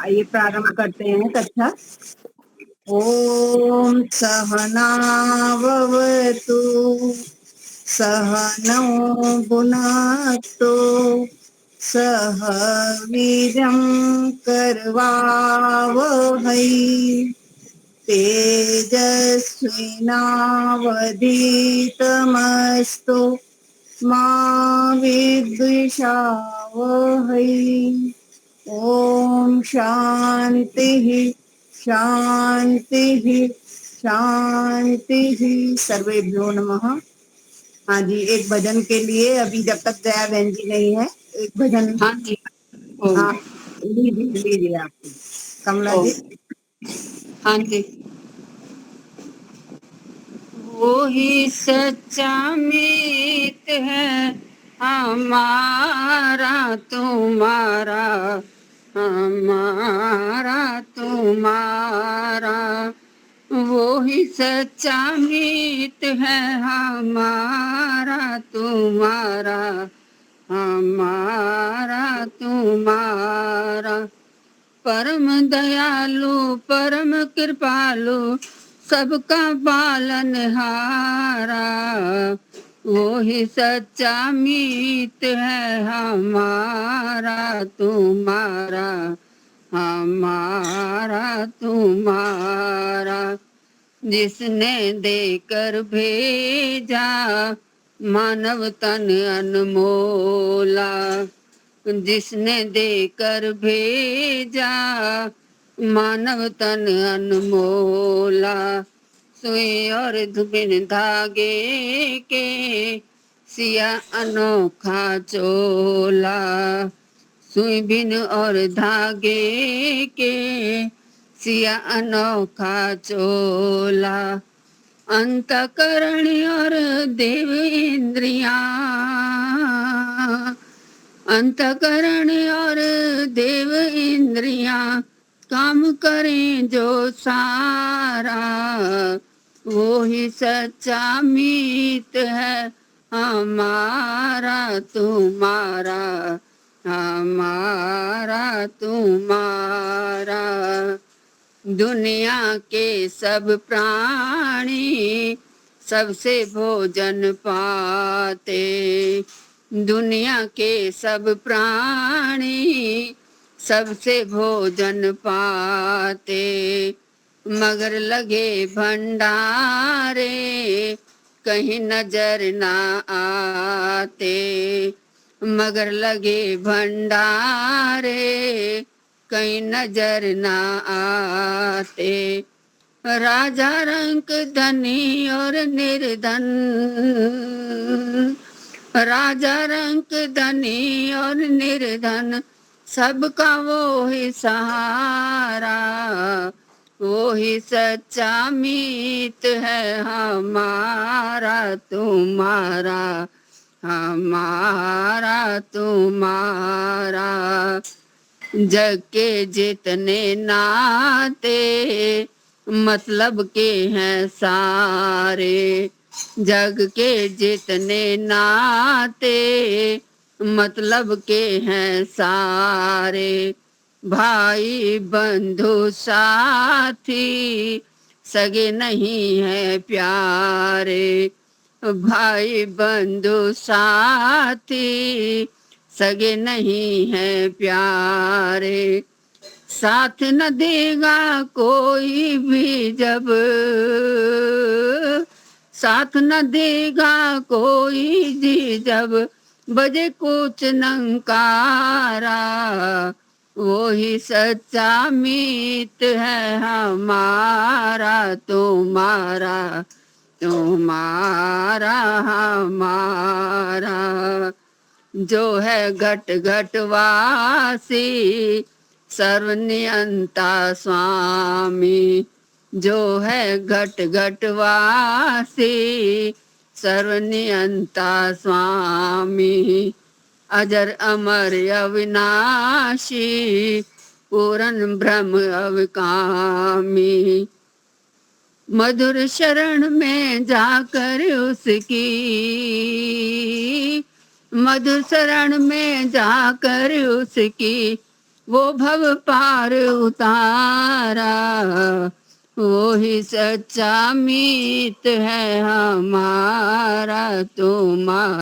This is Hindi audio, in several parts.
आइए प्रारंभ करते हैं कथा। ओम सहनाववतु सहनौ भुनक्तु सह वीर्यं करवावहै तेजस्विनावधीतमस्तु मा विद्विषावहै। ओम शांति शांति शांति। सर्वेभ्यो नमः। हाँ जी, एक भजन के लिए अभी जब तक दया बहन जी नहीं है, एक भजन। हाँ जी। ओम। हाँ, लीजिए आप कमला ओम। जी। हाँ जी। वो ही सच्चा मीत है हमारा तुम्हारा, हमारा तुम्हारा। वो ही सच्चा मीत है हमारा तुम्हारा, हमारा तुम्हारा। परम दयालु परम कृपालु सबका पालनहारा। वो ही सच्चा मीत है हमारा तुम्हारा, हमारा तुम्हारा। जिसने देकर भेजा मानव तन अनमोला, जिसने देकर भेजा मानव तन अनमोला। सुई और धुबिन धागे के सिया अनोखा चोला, सुई बिन और धागे के सिया अनोखा चोला। अंतकरण और देव इंद्रिया, अंतकरण और देव इंद्रियां काम करें जो सारा। वो ही सच्चा मीत है हमारा तुम्हारा, हमारा तुम्हारा। दुनिया के सब प्राणी सबसे भोजन पाते, दुनिया के सब प्राणी सबसे भोजन पाते। मगर लगे भंडारे कहीं नजर ना आते, मगर लगे भंडारे कहीं नजर ना आते। राजा रंक धनी और निर्धन, राजा रंक धनी और निर्धन सबका वो ही सहारा। वो ही सच्चा मीत है हमारा तुम्हारा, हमारा तुम्हारा। जग के जितने नाते मतलब के हैं सारे, जग के जितने नाते मतलब के हैं सारे। भाई बंधु साथी सगे नहीं है प्यारे, भाई बंधु साथी सगे नहीं है प्यारे। साथ न देगा कोई भी जब, साथ न देगा कोई भी जब बजे कुछ नंकारा। वो ही सच्चा मीत है हमारा तुम्हारा, तुम्हारा हमारा। जो है घट घट वासी सर्वनियंता स्वामी, जो है घट घट वासी सर्वनियंता स्वामी। अजर अमर अविनाशी पूरन ब्रह्म अविकामी। मधुर शरण में जाकर उसकी, मधुर शरण में जाकर उसकी वो भव पार उतारा, वो ही सच्चा मीत है हमारा तुम्हारा।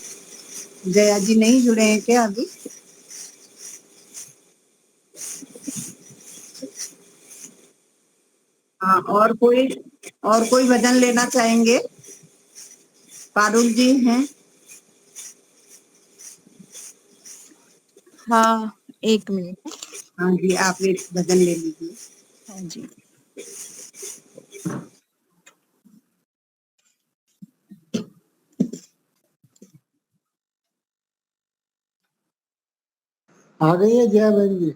जया जी नहीं जुड़े हैं क्या अभी? हाँ, और कोई भजन लेना चाहेंगे? पारुल जी हैं? हाँ, 1 मिनट। हाँ जी, आप एक भजन ले लीजिए। हाँ जी। आ गई है जया बहन जी?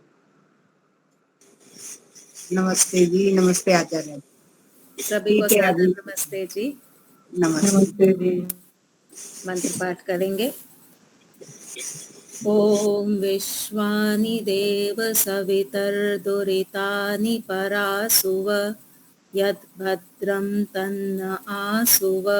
नमस्ते जी, नमस्ते आचार्य। सभी को ठीक है सादर अभी। नमस्ते जी। नमस्ते। नमस्ते जी। मंत्र पाठ करेंगे। ओम विश्वानि देव सवितर्दुरितानि परासुव, यद् भद्रं तन्न आसुव।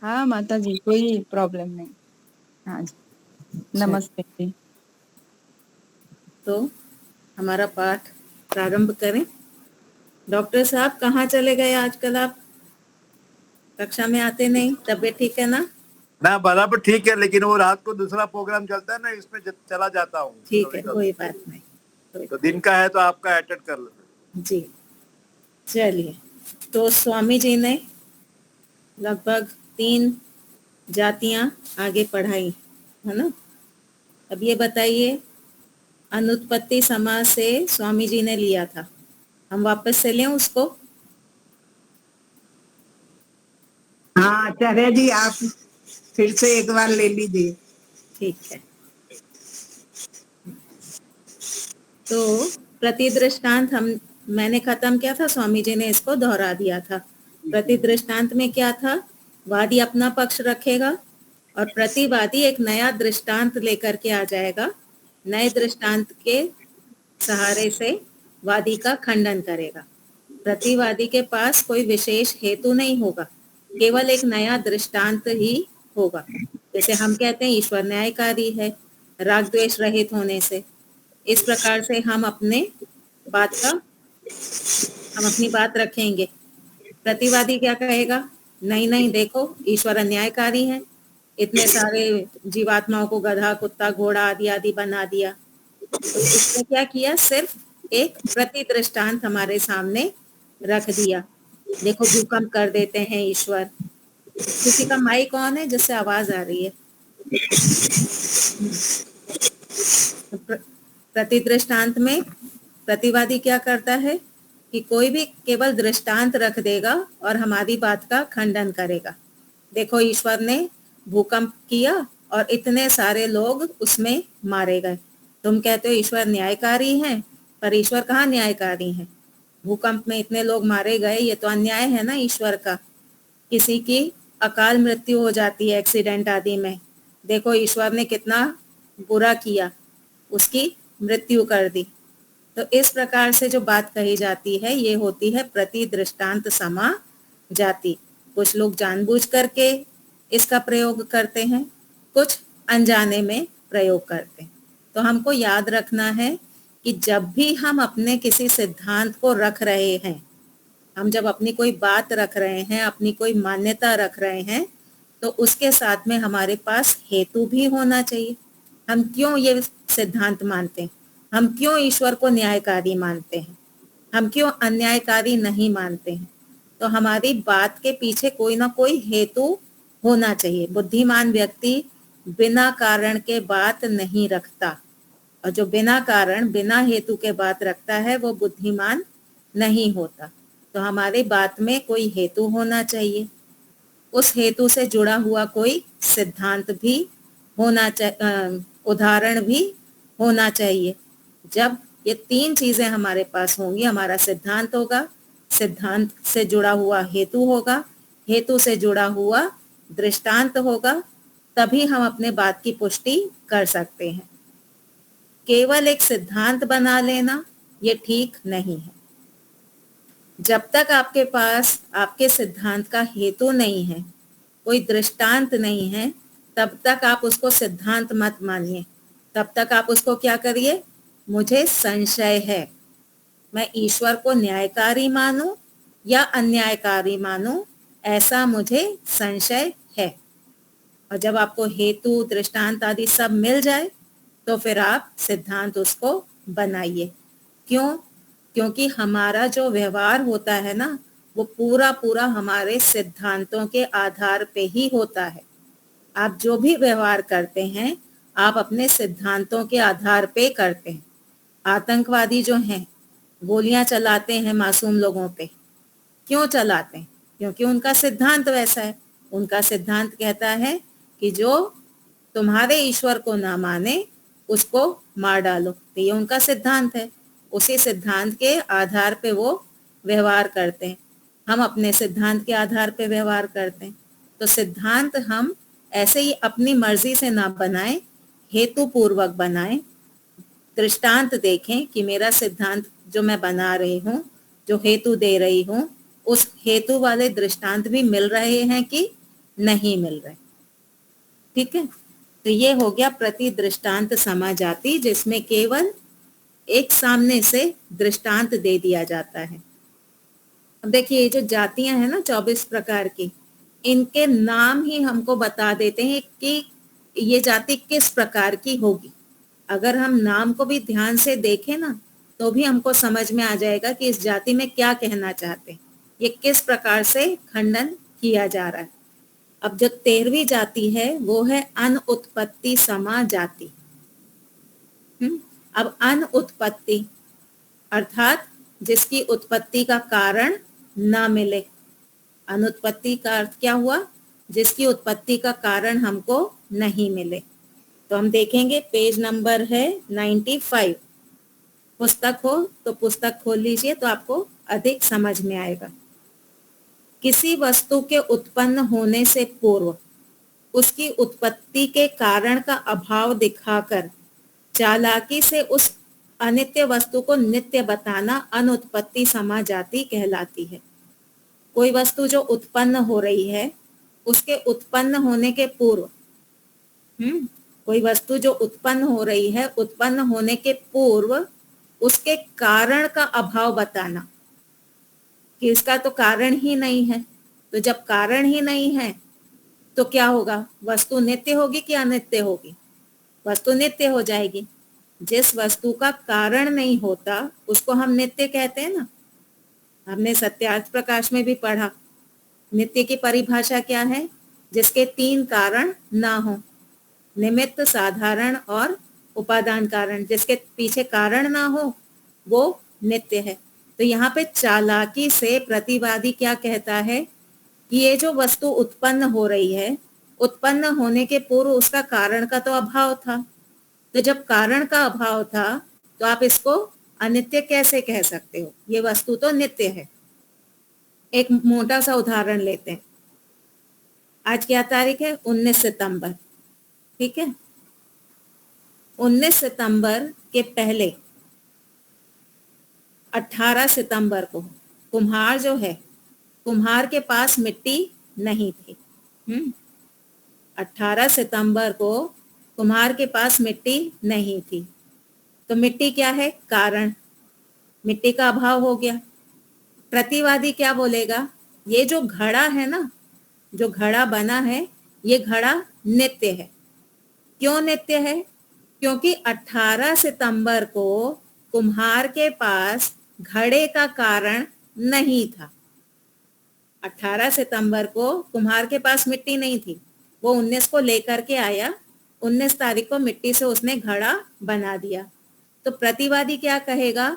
हाँ माता जी, कोई प्रॉब्लम नहीं। हाँ जी, नमस्ते जी। तो हमारा पाठ प्रारंभ करें। डॉक्टर साहब कहाँ चले गए आजकल आप? कक्षा में आते नहीं, तबीयत ठीक है ना? ना बराबर ठीक है, लेकिन वो रात को दूसरा प्रोग्राम चलता है ना, इसमें चला जाता हूँ। ठीक है, कोई बात नहीं। तो दिन का है तो आपका अटेंड कर लेना जी। चलिए, तो स्वामी जी ने लगभग 3 जातियां आगे पढ़ाई, है ना? अब ये बताइए, अनुत्पत्ति समास से स्वामी जी ने लिया था, हम वापस से लें उसको? हाँ आचार्य जी, आप फिर से एक बार ले लीजिए। ठीक है। तो प्रतिदृष्टांत मैंने खत्म किया था, स्वामी जी ने इसको दोहरा दिया था। प्रतिदृष्टांत में क्या था? वादी अपना पक्ष रखेगा और प्रतिवादी एक नया दृष्टांत लेकर के आ जाएगा। नए दृष्टांत के सहारे से वादी का खंडन करेगा। प्रतिवादी के पास कोई विशेष हेतु नहीं होगा, केवल एक नया दृष्टांत ही होगा। जैसे हम कहते हैं ईश्वर न्यायकारी है, राग द्वेष रहित होने से। इस प्रकार से हम अपनी बात रखेंगे। प्रतिवादी क्या कहेगा? नहीं नहीं, देखो ईश्वर अन्यायकारी है, इतने सारे जीवात्माओं को गधा, कुत्ता, घोड़ा आदि आदि बना दिया। तो इसने क्या किया? सिर्फ एक प्रतिदृष्टांत हमारे सामने रख दिया। देखो भूकंप कर देते हैं ईश्वर। किसी का माइक ऑन है जिससे आवाज आ रही है? प्रतिदृष्टांत में प्रतिवादी क्या करता है कि कोई भी केवल दृष्टांत रख देगा और हमारी बात का खंडन करेगा। देखो ईश्वर ने भूकंप किया और इतने सारे लोग उसमें मारे गए। तुम कहते हो ईश्वर न्यायकारी है, पर ईश्वर कहाँ न्यायकारी है? भूकंप में इतने लोग मारे गए, ये तो अन्याय है ना ईश्वर का। किसी की अकाल मृत्यु हो जाती है एक्सीडेंट आदि में, देखो ईश्वर ने कितना बुरा किया, उसकी मृत्यु कर दी। तो इस प्रकार से जो बात कही जाती है ये होती है प्रति दृष्टांत समा जाति। कुछ लोग जानबूझ करके इसका प्रयोग करते हैं, कुछ अनजाने में प्रयोग करते हैं। तो हमको याद रखना है कि जब भी हम अपने किसी सिद्धांत को रख रहे हैं, हम जब अपनी कोई बात रख रहे हैं, अपनी कोई मान्यता रख रहे हैं, तो उसके साथ में हमारे पास हेतु भी होना चाहिए। हम क्यों ये सिद्धांत मानते हैं, हम क्यों ईश्वर को न्यायकारी मानते हैं, हम क्यों अन्यायकारी नहीं मानते हैं, तो हमारी बात के पीछे कोई ना कोई हेतु होना चाहिए। बुद्धिमान व्यक्ति बिना कारण के बात नहीं रखता, और जो बिना कारण बिना हेतु के बात रखता है वो बुद्धिमान नहीं होता। तो हमारे बात में कोई हेतु होना चाहिए, उस हेतु से जुड़ा हुआ कोई सिद्धांत भी होना चाहिए, उदाहरण भी होना चाहिए। जब ये 3 चीजें हमारे पास होंगी, हमारा सिद्धांत होगा, सिद्धांत से जुड़ा हुआ हेतु होगा, हेतु से जुड़ा हुआ दृष्टांत होगा, तभी हम अपने बात की पुष्टि कर सकते हैं। केवल एक सिद्धांत बना लेना ये ठीक नहीं है। जब तक आपके पास आपके सिद्धांत का हेतु नहीं है, कोई दृष्टांत नहीं है, तब तक आप उसको सिद्धांत मत मानिए। तब तक आप उसको क्या करिए, मुझे संशय है, मैं ईश्वर को न्यायकारी मानूं या अन्यायकारी मानूं, ऐसा मुझे संशय है। और जब आपको हेतु दृष्टांत आदि सब मिल जाए तो फिर आप सिद्धांत उसको बनाइए। क्यों? क्योंकि हमारा जो व्यवहार होता है ना, वो पूरा पूरा हमारे सिद्धांतों के आधार पे ही होता है। आप जो भी व्यवहार करते हैं, आप अपने सिद्धांतों के आधार पे करते हैं। आतंकवादी जो हैं, गोलियां चलाते हैं मासूम लोगों पे, क्यों चलाते हैं? क्योंकि उनका सिद्धांत वैसा है। उनका सिद्धांत कहता है कि जो तुम्हारे ईश्वर को ना माने उसको मार डालो। तो ये उनका सिद्धांत है। उसी सिद्धांत के आधार पे वो व्यवहार करते हैं। हम अपने सिद्धांत के आधार पे व्यवहार करते हैं। तो सिद्धांत हम ऐसे ही अपनी मर्जी से ना बनाएं, हेतु पूर्वक बनाएं। दृष्टांत देखें कि मेरा सिद्धांत जो मैं बना रही हूँ, जो हेतु दे रही हूँ, उस हेतु वाले दृष्टांत भी मिल रहे हैं कि नहीं मिल रहे। ठीक है, तो ये हो गया प्रति दृष्टांत समाजाति, जिसमें केवल एक सामने से दृष्टांत दे दिया जाता है। अब देखिए, ये जो जातियां हैं ना 24 प्रकार की, इनके नाम ही हमको बता देते हैं कि ये जाति किस प्रकार की होगी। अगर हम नाम को भी ध्यान से देखें ना, तो भी हमको समझ में आ जाएगा कि इस जाति में क्या कहना चाहते हैं, ये किस प्रकार से खंडन किया जा रहा है। अब जो 13वीं जाति है वो है अनुत्पत्ति समा जाति। अब अनुत्पत्ति अर्थात जिसकी उत्पत्ति का कारण ना मिले। अनुत्पत्ति का अर्थ क्या हुआ? जिसकी उत्पत्ति का कारण हमको नहीं मिले। तो हम देखेंगे, पेज नंबर है 95। पुस्तक हो तो पुस्तक खोल लीजिए तो आपको अधिक समझ में आएगा। किसी वस्तु के उत्पन्न होने से पूर्व उसकी उत्पत्ति के कारण का अभाव दिखाकर चालाकी से उस अनित्य वस्तु को नित्य बताना अनुत्पत्ति समा जाति कहलाती है। कोई वस्तु जो उत्पन्न हो रही है, उसके उत्पन्न होने के पूर्व, कोई वस्तु जो उत्पन्न हो रही है, उत्पन्न होने के पूर्व उसके कारण का अभाव बताना कि इसका तो कारण ही नहीं है। तो जब कारण ही नहीं है तो क्या होगा? वस्तु नित्य होगी कि अनित्य होगी? वस्तु नित्य हो जाएगी। जिस वस्तु का कारण नहीं होता उसको हम नित्य कहते हैं ना। हमने सत्यार्थ प्रकाश में भी पढ़ा, नित्य की परिभाषा क्या है? जिसके 3 कारण ना हो, निमित्त, साधारण और उपादान कारण। जिसके पीछे कारण ना हो वो नित्य है। तो यहाँ पे चालाकी से प्रतिवादी क्या कहता है कि ये जो वस्तु उत्पन्न हो रही है, उत्पन्न होने के पूर्व उसका कारण का तो अभाव था। तो जब कारण का अभाव था तो आप इसको अनित्य कैसे कह सकते हो? ये वस्तु तो नित्य है। एक मोटा सा उदाहरण लेते हैं। आज क्या तारीख है? 19 सितंबर। ठीक है, 19 सितंबर के पहले 18 सितंबर को कुम्हार जो है, कुम्हार के पास मिट्टी नहीं थी। 18 सितंबर को कुम्हार के पास मिट्टी नहीं थी। तो मिट्टी क्या है? कारण। मिट्टी का अभाव हो गया। प्रतिवादी क्या बोलेगा? ये जो घड़ा है ना, जो घड़ा बना है, ये घड़ा नित्य है। क्यों नित्य है? क्योंकि 18 सितंबर को कुम्हार के पास घड़े का कारण नहीं था। 18 सितंबर को कुम्हार के पास मिट्टी नहीं थी, वो 19 को लेकर के आया। 19 तारीख को मिट्टी से उसने घड़ा बना दिया। तो प्रतिवादी क्या कहेगा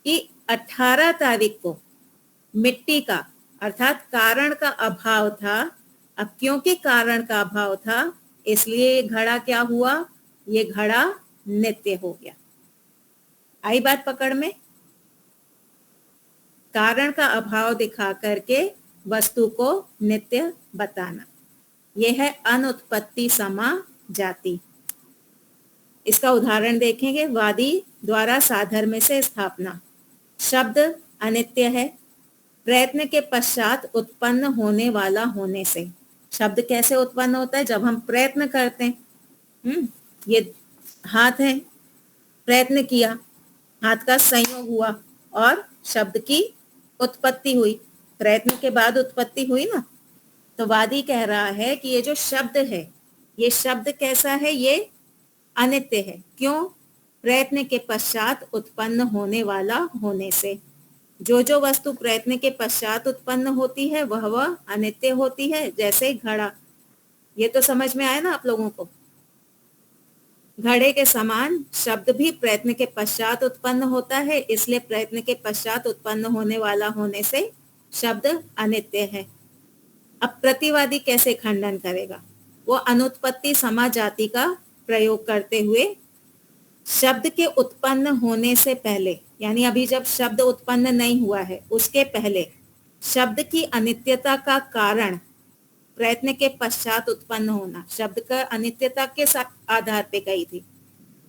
कि 18 तारीख को मिट्टी का अर्थात कारण का अभाव था। अब क्योंकि कारण का अभाव था इसलिए ये घड़ा क्या हुआ? ये घड़ा नित्य हो गया। आई बात पकड़ में? कारण का अभाव दिखा करके वस्तु को नित्य बताना, यह है अनुत्पत्ति समा जाति। इसका उदाहरण देखेंगे। वादी द्वारा साधर्म्य से स्थापना। शब्द अनित्य है, प्रयत्न के पश्चात उत्पन्न होने वाला होने से। शब्द कैसे उत्पन्न होता है? जब हम प्रयत्न करते हैं। ये हाथ है, प्रयत्न किया, हाथ का संयोग हुआ और शब्द की उत्पत्ति हुई। प्रयत्न के बाद उत्पत्ति हुई ना। तो वादी कह रहा है कि ये जो शब्द है, ये शब्द कैसा है? ये अनित्य है। क्यों? प्रयत्न के पश्चात उत्पन्न होने वाला होने से। जो जो वस्तु प्रयत्न के पश्चात उत्पन्न होती है वह अनित्य होती है। जैसे घड़ा, ये तो समझ में आया ना आप लोगों को? घड़े के समान शब्द भी प्रयत्न के पश्चात उत्पन्न होता है, इसलिए प्रयत्न के पश्चात उत्पन्न होने वाला होने से शब्द अनित्य है। अब प्रतिवादी कैसे खंडन करेगा? वो अनुत्पत्ति समाजाति का प्रयोग करते हुए शब्द के उत्पन्न होने से पहले, यानी अभी जब शब्द उत्पन्न नहीं हुआ है उसके पहले शब्द की अनित्यता का कारण प्रयत्न के पश्चात उत्पन्न होना। शब्द का अनित्यता के आधार पे कही थी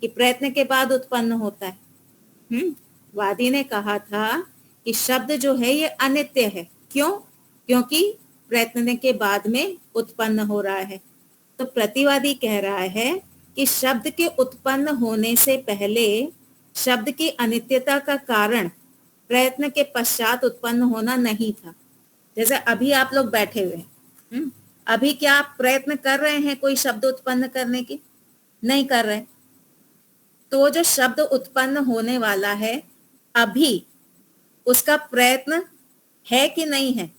कि प्रयत्न के बाद उत्पन्न होता है। वादी ने कहा था कि शब्द जो है ये अनित्य है। क्यों? क्योंकि प्रयत्न के बाद में उत्पन्न हो रहा है। तो प्रतिवादी कह रहा है कि शब्द के उत्पन्न होने से पहले शब्द की अनित्यता का कारण प्रयत्न के पश्चात उत्पन्न होना नहीं था। जैसे अभी आप लोग बैठे हुए हैं, अभी क्या आप प्रयत्न कर रहे हैं कोई शब्द उत्पन्न करने की? नहीं कर रहे। तो जो शब्द उत्पन्न होने वाला है अभी, उसका प्रयत्न है कि नहीं है?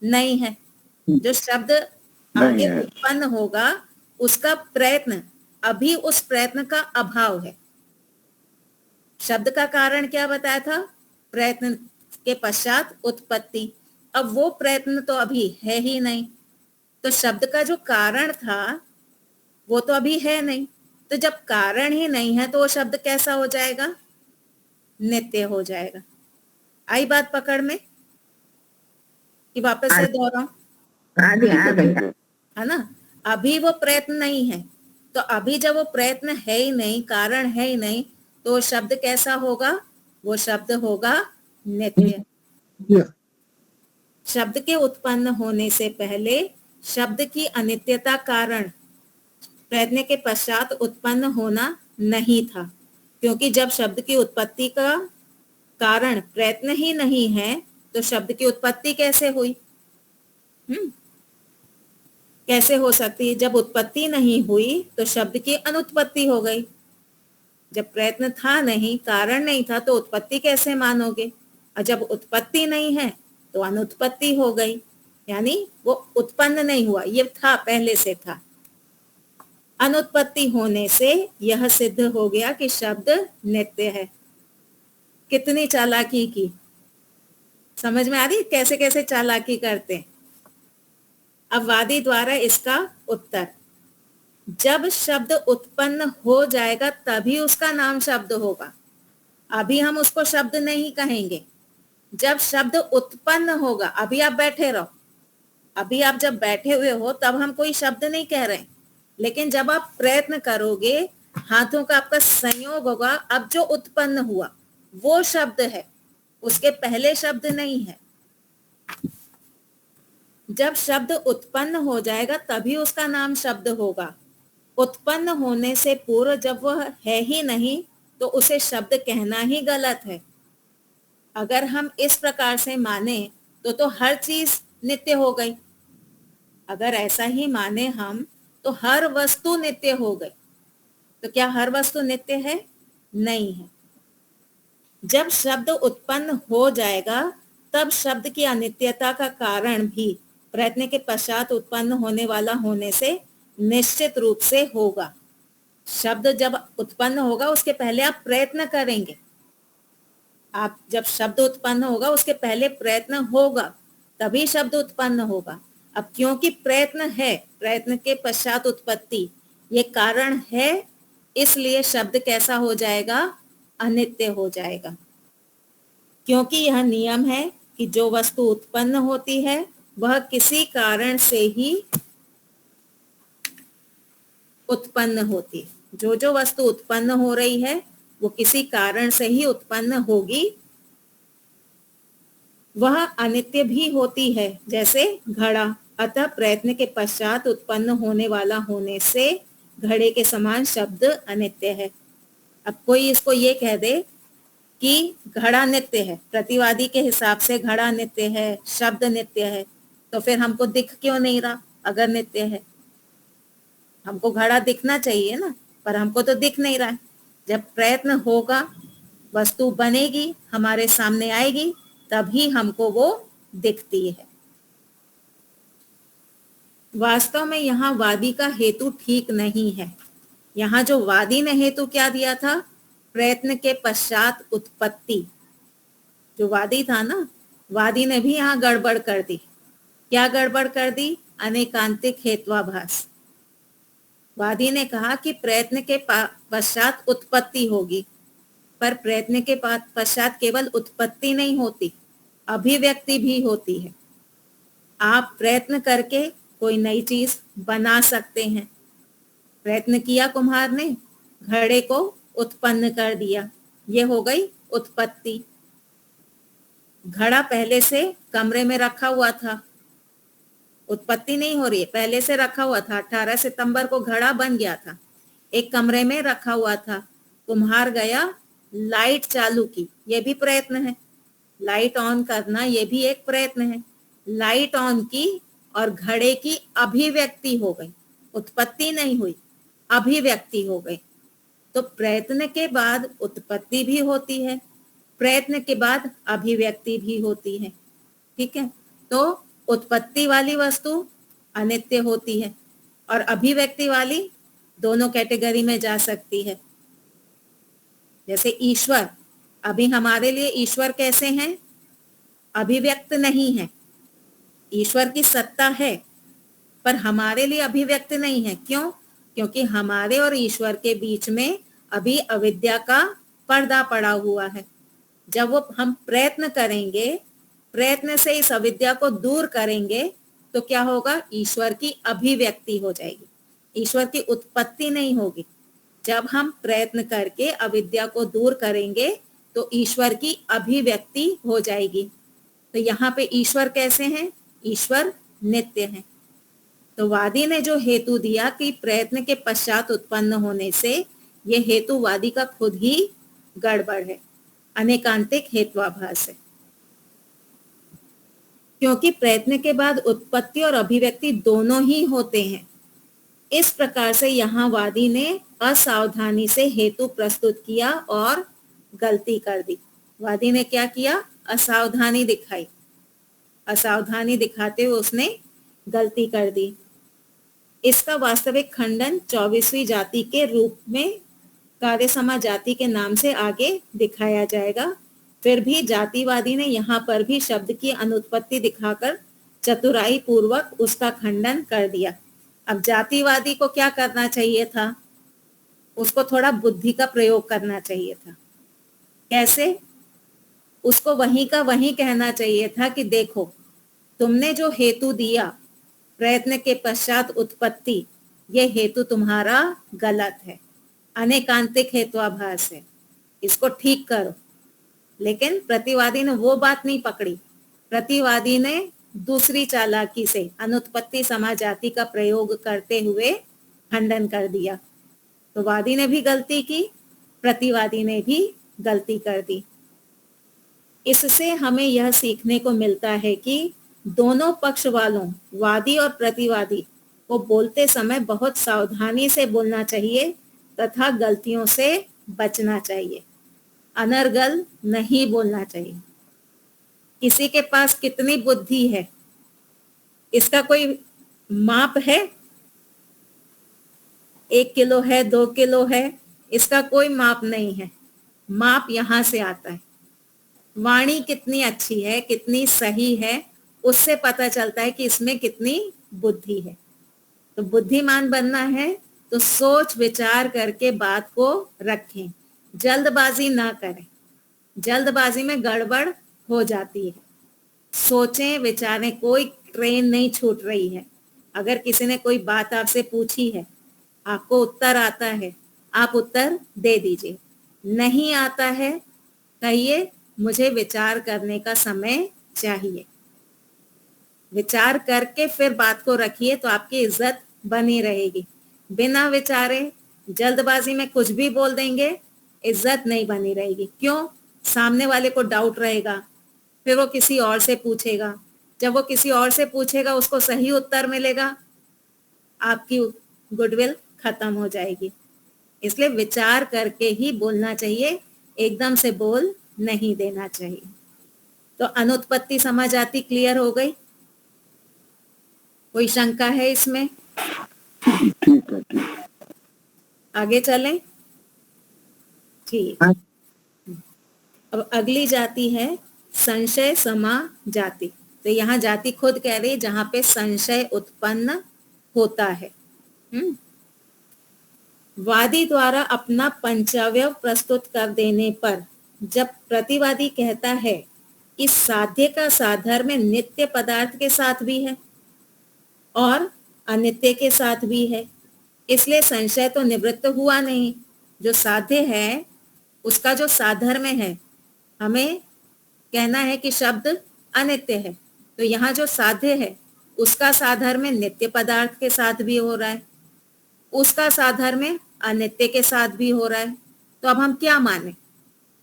नहीं है। जो शब्द आगे उत्पन्न होगा उसका प्रयत्न, अभी उस प्रयत्न का अभाव है। शब्द का कारण क्या बताया था? प्रयत्न के पश्चात उत्पत्ति। अब वो प्रयत्न तो अभी है ही नहीं, तो शब्द का जो कारण था वो तो अभी है नहीं। तो जब कारण ही नहीं है तो वो शब्द कैसा हो जाएगा? नित्य हो जाएगा। आई बात पकड़ में कि वापस से दोहराऊं? है ना? अभी वो प्रयत्न नहीं है, तो अभी जब वो प्रयत्न है ही नहीं, कारण है ही नहीं, तो वो शब्द कैसा होगा? वो शब्द होगा नित्य। शब्द के उत्पन्न होने से पहले शब्द की अनित्यता कारण प्रयत्न के पश्चात उत्पन्न होना नहीं था, क्योंकि जब शब्द की उत्पत्ति का कारण प्रयत्न ही नहीं है तो शब्द की उत्पत्ति कैसे हुई? कैसे हो सकती है? जब उत्पत्ति नहीं हुई तो शब्द की अनुत्पत्ति हो गई। जब प्रयत्न था नहीं, कारण नहीं था, तो उत्पत्ति कैसे मानोगे? और जब उत्पत्ति नहीं है तो अनुत्पत्ति हो गई, यानी वो उत्पन्न नहीं हुआ, ये था, पहले से था। अनुत्पत्ति होने से यह सिद्ध हो गया कि शब्द नित्य है। कितनी चालाकी की, समझ में आ रही कैसे कैसे चालाकी करते हैं? अब वादी द्वारा इसका उत्तर, जब शब्द उत्पन्न हो जाएगा तभी उसका नाम शब्द होगा। अभी हम उसको शब्द नहीं कहेंगे। जब शब्द उत्पन्न होगा, अभी आप बैठे रहो, अभी आप जब बैठे हुए हो तब हम कोई शब्द नहीं कह रहे, लेकिन जब आप प्रयत्न करोगे, हाथों का आपका संयोग होगा, अब जो उत्पन्न हुआ वो शब्द है, उसके पहले शब्द नहीं है। जब शब्द उत्पन्न हो जाएगा तभी उसका नाम शब्द होगा। उत्पन्न होने से पूर्व जब वह है ही नहीं तो उसे शब्द कहना ही गलत है। अगर हम इस प्रकार से माने तो हर चीज नित्य हो गई। अगर ऐसा ही माने हम तो हर वस्तु नित्य हो गई। तो क्या हर वस्तु नित्य है? नहीं है। जब शब्द उत्पन्न हो जाएगा तब शब्द की अनित्यता का कारण भी प्रयत्न के पश्चात उत्पन्न होने वाला होने से निश्चित रूप से होगा। शब्द जब उत्पन्न होगा उसके पहले आप प्रयत्न करेंगे। आप जब शब्द उत्पन्न होगा उसके पहले प्रयत्न होगा, तभी शब्द उत्पन्न होगा। अब क्योंकि प्रयत्न है, प्रयत्न के पश्चात उत्पत्ति, ये कारण है, इसलिए शब्द कैसा हो जाएगा? अनित्य हो जाएगा। क्योंकि यह नियम है कि जो वस्तु उत्पन्न होती है वह किसी कारण से ही उत्पन्न होती है। जो जो वस्तु उत्पन्न हो रही है वो किसी कारण से ही उत्पन्न होगी। वह अनित्य भी होती है जैसे घड़ा। अतः प्रयत्न के पश्चात उत्पन्न होने वाला होने से घड़े के समान शब्द अनित्य है। अब कोई इसको ये कह दे कि घड़ा नित्य है, प्रतिवादी के हिसाब से घड़ा नित्य है, शब्द नित्य है, तो फिर हमको दिख क्यों नहीं रहा? अगर नित्य है, हमको घड़ा दिखना चाहिए ना, पर हमको तो दिख नहीं रहा है। जब प्रयत्न होगा, वस्तु बनेगी, हमारे सामने आएगी, तभी हमको वो दिखती है। वास्तव में यहाँ वादी का हेतु ठीक नहीं है। यहाँ जो वादी ने हेतु क्या दिया था? प्रयत्न के पश्चात उत्पत्ति। जो वादी था ना, वादी ने भी यहाँ गड़बड़ कर दी। क्या गड़बड़ कर दी? अनेकांतिक हेत्वाभास। वादी ने कहा कि प्रयत्न के पश्चात उत्पत्ति होगी, पर प्रयत्न के पश्चात केवल उत्पत्ति नहीं होती, अभिव्यक्ति भी होती है। आप प्रयत्न करके कोई नई चीज बना सकते हैं। प्रयत्न किया कुम्हार ने, घड़े को उत्पन्न कर दिया, ये हो गई उत्पत्ति। घड़ा पहले से कमरे में रखा हुआ था, उत्पत्ति नहीं हो रही है, पहले से रखा हुआ था। 18 सितंबर को घड़ा बन गया था, एक कमरे में रखा हुआ था। कुम्हार गया, लाइट चालू की, ये भी प्रयत्न है। लाइट ऑन करना, ये भी एक प्रयत्न है। लाइट ऑन की और घड़े की अभिव्यक्ति हो गई, उत्पत्ति नहीं हुई, अभिव्यक्ति हो गई। तो प्रयत्न के बाद उत्पत्ति भी होती है, प्रयत्न के बाद अभिव्यक्ति भी होती है। ठीक है, तो उत्पत्ति वाली वस्तु अनित्य होती है और अभिव्यक्ति वाली दोनों कैटेगरी में जा सकती है। जैसे ईश्वर, अभी हमारे लिए ईश्वर कैसे हैं? अभिव्यक्त नहीं है। ईश्वर की सत्ता है, पर हमारे लिए अभिव्यक्त नहीं है। क्यों? क्योंकि हमारे और ईश्वर के बीच में अभी अविद्या का पर्दा पड़ा हुआ है। जब वो हम प्रयत्न करेंगे, प्रयत्न से इस अविद्या को दूर करेंगे, तो क्या होगा? ईश्वर की अभिव्यक्ति हो जाएगी, ईश्वर की उत्पत्ति नहीं होगी। जब हम प्रयत्न करके अविद्या को दूर करेंगे तो ईश्वर की अभिव्यक्ति हो जाएगी। तो यहाँ पे ईश्वर कैसे हैं? ईश्वर नित्य हैं। तो वादी ने जो हेतु दिया कि प्रयत्न के पश्चात उत्पन्न होने से, ये हेतु वादी का खुद ही गड़बड़ है, अनेकांतिक हेत्वाभास है। क्योंकि प्रयत्न के बाद उत्पत्ति और अभिव्यक्ति दोनों ही होते हैं। इस प्रकार से यहाँ वादी ने असावधानी से हेतु प्रस्तुत किया और गलती कर दी। वादी ने क्या किया? असावधानी दिखाई। असावधानी दिखाते हुए उसने गलती कर दी। इसका वास्तविक खंडन 24वीं जाति के रूप में कार्यसमा जाति के नाम से आगे दिखाया जाएगा। फिर भी जातिवादी ने यहाँ पर भी शब्द की अनुत्पत्ति दिखाकर चतुराई पूर्वक उसका खंडन कर दिया। अब जातिवादी को क्या करना चाहिए था? उसको थोड़ा बुद्धि का प्रयोग करना चाहिए था। कैसे? उसको वहीं का वहीं कहना चाहिए था कि देखो, तुमने जो हेतु दिया प्रयत्न के पश्चात उत्पत्ति, ये हेतु तुम्हारा गलत है, अनेकांतिक हेत्वाभास है, इसको ठीक करो। लेकिन प्रतिवादी ने वो बात नहीं पकड़ी। प्रतिवादी ने दूसरी चालाकी से अनुत्पत्ति समाजाति का प्रयोग करते हुए खंडन कर दिया। तो वादी ने भी गलती की, प्रतिवादी ने भी गलती कर दी। इससे हमें यह सीखने को मिलता है कि दोनों पक्ष वालों, वादी और प्रतिवादी, को बोलते समय बहुत सावधानी से बोलना चाहिए तथा गलतियों से बचना चाहिए। अनर्गल नहीं बोलना चाहिए। किसी के पास कितनी बुद्धि है, इसका कोई माप है? 1 किलो है, 2 किलो है, इसका कोई माप नहीं है। माप यहाँ से आता है। वाणी कितनी अच्छी है, कितनी सही है, उससे पता चलता है कि इसमें कितनी बुद्धि है। तो बुद्धिमान बनना है तो सोच विचार करके बात को रखें, जल्दबाजी ना करें। जल्दबाजी में गड़बड़ हो जाती है। सोचें विचारें, कोई ट्रेन नहीं छूट रही है। अगर किसी ने कोई बात आपसे पूछी है, आपको उत्तर आता है, आप उत्तर दे दीजिए। नहीं आता है, कहिए मुझे विचार करने का समय चाहिए। विचार करके फिर बात को रखिए तो आपकी इज्जत बनी रहेगी। बिना विचारे जल्दबाजी में कुछ भी बोल देंगे, इज्जत नहीं बनी रहेगी। क्यों? सामने वाले को डाउट रहेगा, फिर वो किसी और से पूछेगा। जब वो किसी और से पूछेगा, उसको सही उत्तर मिलेगा, आपकी गुडविल खत्म हो जाएगी। इसलिए विचार करके ही बोलना चाहिए, एकदम से बोल नहीं देना चाहिए। तो अनुत्पत्ति समझ आती क्लियर हो गई? कोई शंका है इसमें? ठीक है, ठीक है। आगे चलें? ठीक। हाँ। अब अगली जाति है संशय समा जाति। तो यहाँ जाति खुद कह रही है जहां पे संशय उत्पन्न होता है। वादी द्वारा अपना पंचावयव प्रस्तुत कर देने पर जब प्रतिवादी कहता है कि साध्य का साधर्म नित्य पदार्थ के साथ भी है और अनित्य के साथ भी है, इसलिए संशय तो निवृत्त हुआ नहीं। जो साध्य है उसका जो साधर्म है, हमें कहना है कि शब्द अनित्य है, तो यहाँ जो साध्य है उसका साधर्म नित्य पदार्थ के साथ भी हो रहा है, उसका साधर्म अनित्य के साथ भी हो रहा है। तो अब हम क्या माने?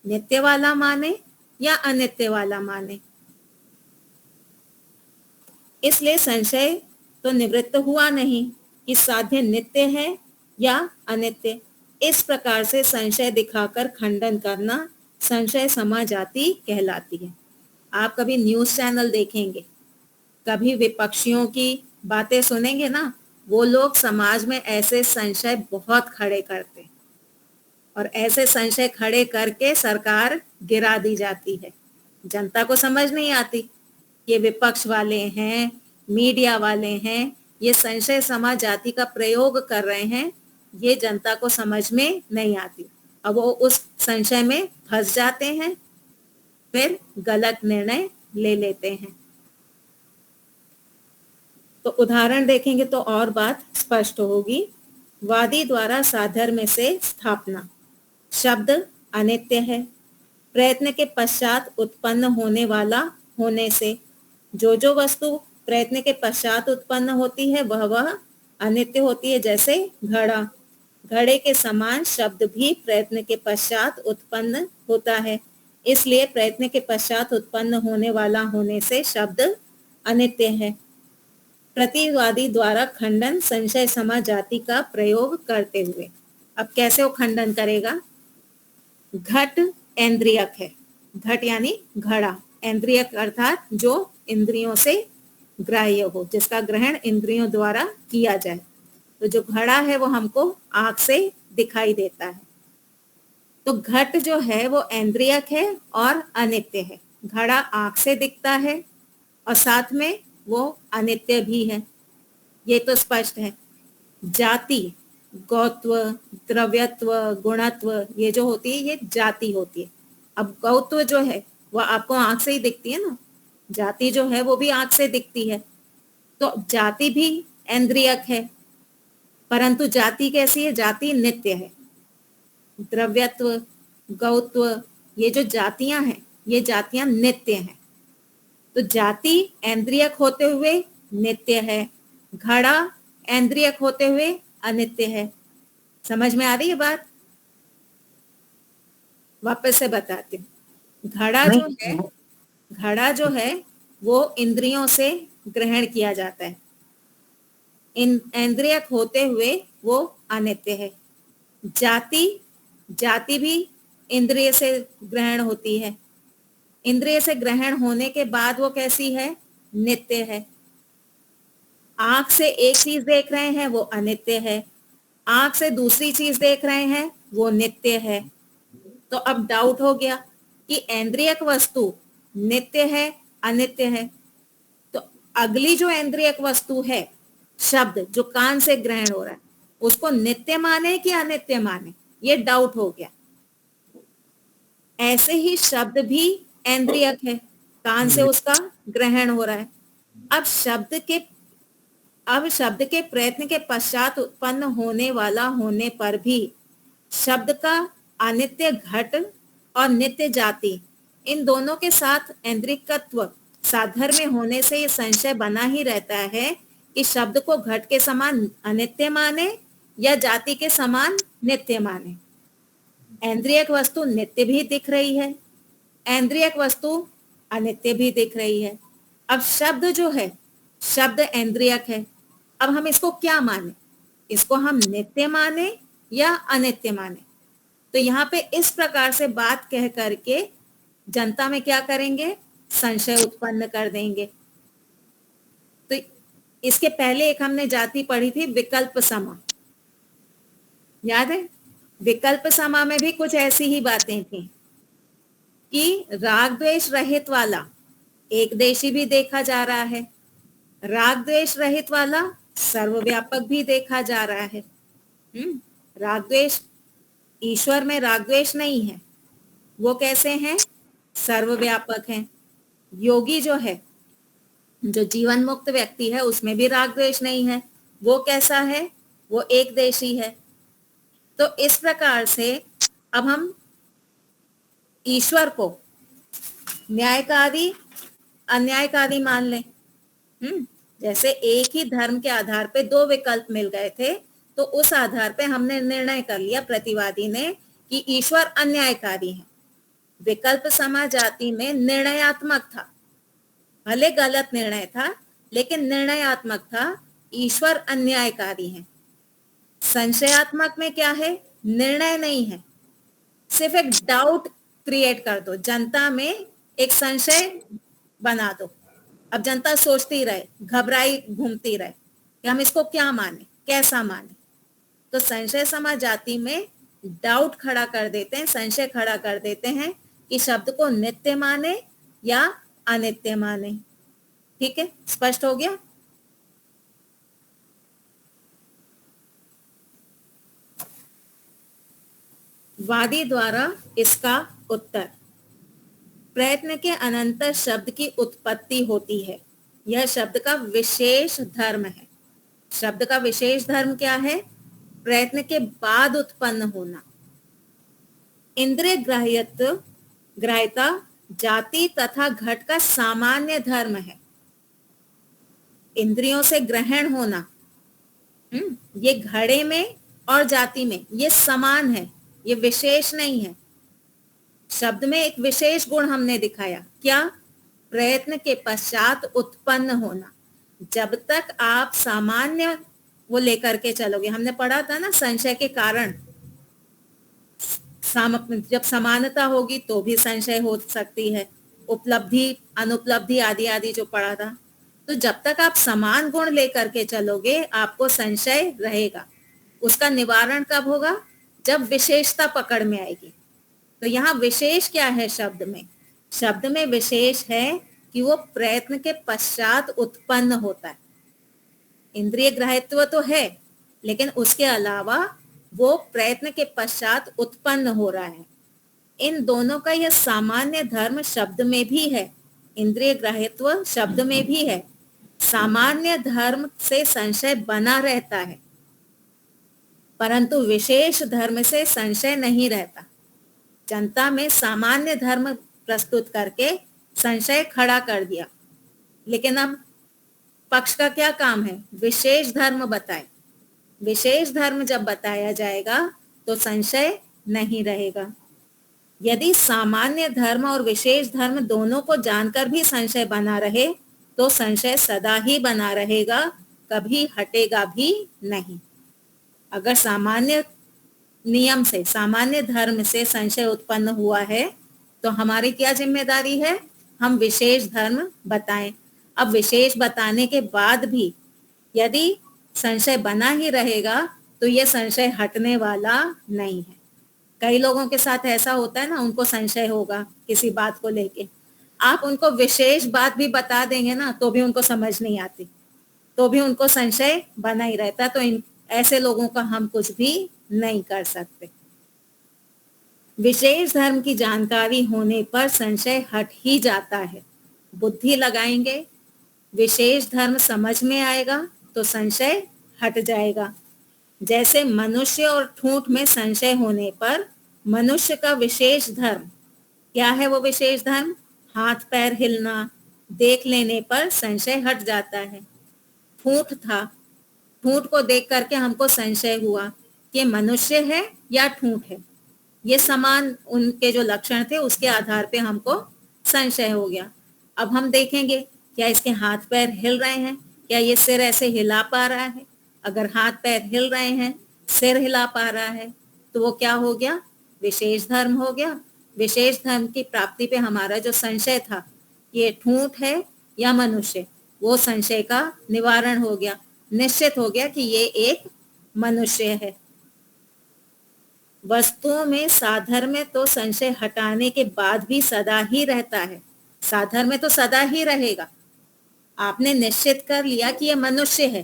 नित्य वाला माने या अनित्य वाला माने? इसलिए संशय तो निवृत्त हुआ नहीं कि साध्य नित्य है या अनित्य। इस प्रकार से संशय दिखाकर खंडन करना संशय समा जाति कहलाती है। आप कभी न्यूज़ चैनल देखेंगे, कभी विपक्षियों की बातें सुनेंगे ना, वो लोग समाज में ऐसे संशय बहुत खड़े करते हैं और ऐसे संशय खड़े करके सरकार गिरा दी जाती है। जनता को समझ नहीं आती, ये विपक्ष वाले हैं, मीडिया वाले हैं, ये संशय समा जाति का प्रयोग कर रहे हैं, ये जनता को समझ में नहीं आती। अब वो उस संशय में फंस जाते हैं, फिर गलत निर्णय ले लेते हैं। तो उदाहरण देखेंगे तो और बात स्पष्ट होगी। वादी द्वारा साधर्म से स्थापना शब्द अनित्य है, प्रयत्न के पश्चात उत्पन्न होने वाला होने से जो वस्तु प्रयत्न के पश्चात उत्पन्न होती है वह अनित्य होती है। जैसे घड़ा, घड़े के समान शब्द भी प्रयत्न के पश्चात उत्पन्न होता है, इसलिए प्रयत्न के पश्चात उत्पन्न होने वाला होने से शब्द अनित्य है। प्रतिवादी द्वारा खंडन संशय समा जाति का प्रयोग करते हुए। अब कैसे वो खंडन करेगा? घट इंद्रियक है, घट यानी घड़ा, इंद्रियक अर्थात जो इंद्रियों से ग्राह्य हो, जिसका ग्रहण इंद्रियों द्वारा किया जाए। तो जो घड़ा है वो हमको आंख से दिखाई देता है। तो घट जो है वो इंद्रियक है और अनित्य है। घड़ा आंख से दिखता है और साथ में वो अनित्य भी है, ये तो स्पष्ट है। जाति, गौत्व, द्रव्यत्व, गुणत्व, ये जो होती है ये जाति होती है। अब गौत्व जो है वो आपको आंख से ही दिखती है ना, जाति जो है वो भी आंख से दिखती है। तो जाति भी इंद्रियक है, परंतु जाति कैसी है? जाति नित्य है। द्रव्यत्व, गौत्व, ये जो जातियां हैं ये जातियां नित्य हैं। तो जाति इंद्रियक होते हुए नित्य है, घड़ा इंद्रियक होते हुए अनित्य है। समझ में आ रही है बात? वापस से बताती हूँ। घड़ा जो है वो इंद्रियों से ग्रहण किया जाता है, इंद्रियक होते हुए वो अनित्य है। जाति भी इंद्रिय से ग्रहण होती है, इंद्रिय से ग्रहण होने के बाद वो कैसी है? नित्य है। आंख से एक चीज देख रहे हैं वो अनित्य है, आंख से दूसरी चीज देख रहे हैं वो नित्य है। तो अब डाउट हो गया कि इंद्रियक वस्तु नित्य है अनित्य है, तो अगली जो इंद्रियक वस्तु है शब्द जो कान से ग्रहण हो रहा है उसको नित्य माने कि अनित्य माने, ये डाउट हो गया। ऐसे ही शब्द भी इंद्रियक है, कान से उसका ग्रहण हो रहा है। अब शब्द के प्रयत्न के पश्चात उत्पन्न होने वाला होने पर भी शब्द का अनित्य घट और नित्य जाति, इन दोनों के साथ इंद्रियकत्व साधर्म्य होने से ये संशय बना ही रहता है कि शब्द को घट के समान अनित्य माने या जाति के समान नित्य माने। ऐन्द्रियक वस्तु नित्य भी दिख रही है, ऐन्द्रियक वस्तु अनित्य भी दिख रही है। अब शब्द जो है, शब्द ऐन्द्रियक है, अब हम इसको क्या माने? इसको हम नित्य माने या अनित्य माने? तो यहाँ पे इस प्रकार से बात कह करके जनता में क्या करेंगे? संशय उत्पन्न कर देंगे। तो इसके पहले एक हमने जाति पढ़ी थी विकल्प समा, याद है? विकल्प समा में भी कुछ ऐसी ही बातें थी कि राग द्वेष रहित वाला एक देशी भी देखा जा रहा है, राग द्वेष रहित वाला सर्वव्यापक भी देखा जा रहा है। राग द्वेष, ईश्वर में राग द्वेष नहीं है, वो कैसे हैं? सर्वव्यापक हैं। योगी जो है, जो जीवन मुक्त व्यक्ति है, उसमें भी राग द्वेष नहीं है, वो कैसा है? वो एक देशी है। तो इस प्रकार से अब हम ईश्वर को न्यायकारी अन्यायकारी मान लें। जैसे एक ही धर्म के आधार पे दो विकल्प मिल गए थे, तो उस आधार पे हमने निर्णय कर लिया, प्रतिवादी ने, कि ईश्वर अन्यायकारी है। विकल्प समा जाति में निर्णयात्मक था, भले गलत निर्णय था लेकिन निर्णयात्मक था, ईश्वर अन्यायकारी है। संशयात्मक में क्या है? निर्णय नहीं है, सिर्फ एक डाउट क्रिएट कर दो, जनता में एक संशय बना दो। अब जनता सोचती रहे, घबराई घूमती रहे कि हम इसको क्या माने, कैसा माने। तो संशय समा जाति में डाउट खड़ा कर देते हैं, संशय खड़ा कर देते हैं कि शब्द को नित्य माने या अनित्य माने। ठीक है, स्पष्ट हो गया? वादी द्वारा इसका उत्तर। प्रयत्न के अनंतर शब्द की उत्पत्ति होती है, यह शब्द का विशेष धर्म है। शब्द का विशेष धर्म क्या है? प्रयत्न के बाद उत्पन्न होना। इंद्रिय ग्राह्यता जाति तथा घट का सामान्य धर्म है। इंद्रियों से ग्रहण होना, ये घड़े में और जाति में ये समान है, ये विशेष नहीं है। शब्द में एक विशेष गुण हमने दिखाया, क्या? प्रयत्न के पश्चात उत्पन्न होना। जब तक आप सामान्य वो लेकर के चलोगे, हमने पढ़ा था ना संशय के कारण, जब समानता होगी तो भी संशय हो सकती है, उपलब्धि अनुपलब्धि आदि आदि जो पढ़ा था। तो जब तक आप समान गुण लेकर के चलोगे आपको संशय रहेगा। उसका निवारण कब होगा? जब विशेषता पकड़ में आएगी। तो यहाँ विशेष क्या है शब्द में? शब्द में विशेष है कि वो प्रयत्न के पश्चात उत्पन्न होता है। इंद्रिय ग्राह्यत्व तो है, लेकिन उसके अलावा वो प्रयत्न के पश्चात उत्पन्न हो रहा है। इन दोनों का यह सामान्य धर्म शब्द में भी है, इंद्रिय ग्राह्यत्व शब्द में भी है। सामान्य धर्म से संशय बना रहता है, परंतु विशेष धर्म से संशय नहीं रहता। जनता में सामान्य धर्म प्रस्तुत करके संशय खड़ा कर दिया, लेकिन अब पक्ष का क्या काम है? विशेष धर्म बताए। विशेष धर्म जब बताया जाएगा तो संशय नहीं रहेगा। यदि सामान्य धर्म और विशेष धर्म दोनों को जानकर भी संशय बना रहे तो संशय सदा ही बना रहेगा, कभी हटेगा भी नहीं। अगर सामान्य नियम से, सामान्य धर्म से संशय उत्पन्न हुआ है तो हमारी क्या जिम्मेदारी है? हम विशेष धर्म बताएं। अब विशेष बताने के बाद भी यदि संशय बना ही रहेगा तो यह संशय हटने वाला नहीं है। कई लोगों के साथ ऐसा होता है ना, उनको संशय होगा किसी बात को लेके, आप उनको विशेष बात भी बता देंगे ना तो भी उनको समझ नहीं आती, तो भी उनको संशय बना ही रहता। तो ऐसे लोगों का हम कुछ भी नहीं कर सकते। विशेष धर्म की जानकारी होने पर संशय हट ही जाता है। बुद्धि लगाएंगे, विशेष धर्म समझ में आएगा तो संशय हट जाएगा। जैसे मनुष्य और ठूंठ में संशय होने पर मनुष्य का विशेष धर्म क्या है? वो विशेष धर्म हाथ पैर हिलना, देख लेने पर संशय हट जाता है। ठूंठ था, ठूंठ को देख करके हमको संशय हुआ कि मनुष्य है या ठूंठ है। ये समान उनके जो लक्षण थे उसके आधार पे हमको संशय हो गया। अब हम देखेंगे क्या इसके हाथ पैर हिल रहे हैं, क्या ये सिर ऐसे हिला पा रहा है। अगर हाथ पैर हिल रहे हैं, सिर हिला पा रहा है, तो वो क्या हो गया, विशेष धर्म हो गया। विशेष धर्म की प्राप्ति पे हमारा जो संशय था ये ठूंठ है या मनुष्य, वो संशय का निवारण हो गया। निश्चित हो गया कि ये एक मनुष्य है। वस्तुओं में साधर्म्य तो संशय हटाने के बाद भी सदा ही रहता है। साधर्म्य तो सदा ही रहेगा। आपने निश्चित कर लिया कि ये मनुष्य है,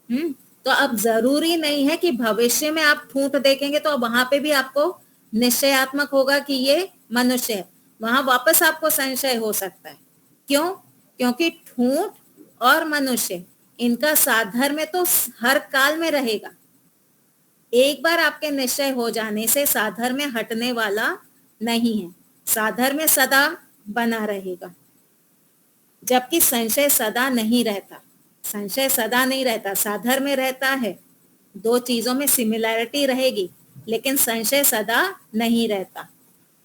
तो अब जरूरी नहीं है कि भविष्य में आप ठूंठ देखेंगे तो वहां पे भी आपको निश्चयात्मक होगा कि ये मनुष्य है। वहां वापस आपको संशय हो सकता है। क्यों? क्योंकि ठूंठ और मनुष्य, इनका साधर्म्य तो हर काल में रहेगा। एक बार आपके निश्चय हो जाने से साधर्म्य हटने वाला नहीं है। साधर्म्य सदा बना रहेगा, जबकि संशय सदा नहीं रहता। संशय सदा नहीं रहता, साधर्म्य रहता है। दो चीजों में सिमिलैरिटी रहेगी, लेकिन संशय सदा नहीं रहता।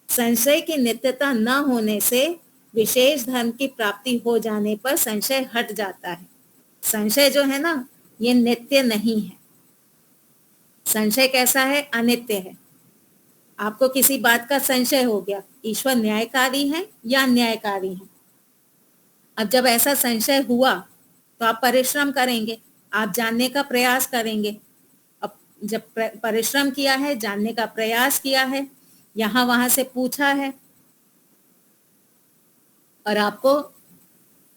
संशय की नित्यता न होने से विशेष धर्म की प्राप्ति हो जाने पर संशय हट जाता है। संशय जो है ना, ये नित्य नहीं है। संशय कैसा है? अनित्य है। आपको किसी बात का संशय हो गया, ईश्वर न्यायकारी है या अन्यायकारी है। अब जब ऐसा संशय हुआ तो आप परिश्रम करेंगे, आप जानने का प्रयास करेंगे। अब जब परिश्रम किया है, जानने का प्रयास किया है, यहां वहां से पूछा है, और आपको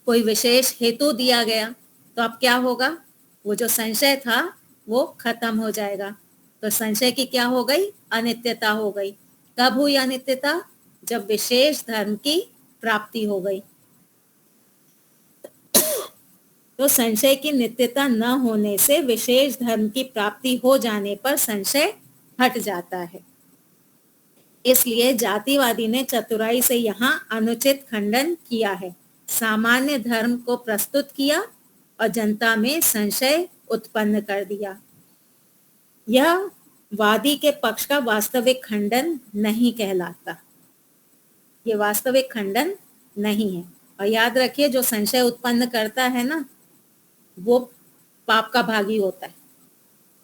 कोई विशेष हेतु दिया गया, तो अब क्या होगा, वो जो संशय था वो खत्म हो जाएगा। तो संशय की क्या हो गई? अनित्यता हो गई। कब हुई अनित्यता? जब विशेष धर्म की प्राप्ति हो गई। तो संशय की नित्यता न होने से विशेष धर्म की प्राप्ति हो जाने पर संशय हट जाता है। इसलिए जातिवादी ने चतुराई से यहाँ अनुचित खंडन किया है। सामान्य धर्म को प्रस्तुत किया और जनता में संशय उत्पन्न कर दिया। यह वादी के पक्ष का वास्तविक खंडन नहीं कहलाता। ये वास्तविक खंडन नहीं है। और याद रखिए, जो संशय उत्पन्न करता है ना, वो पाप का भागी होता है।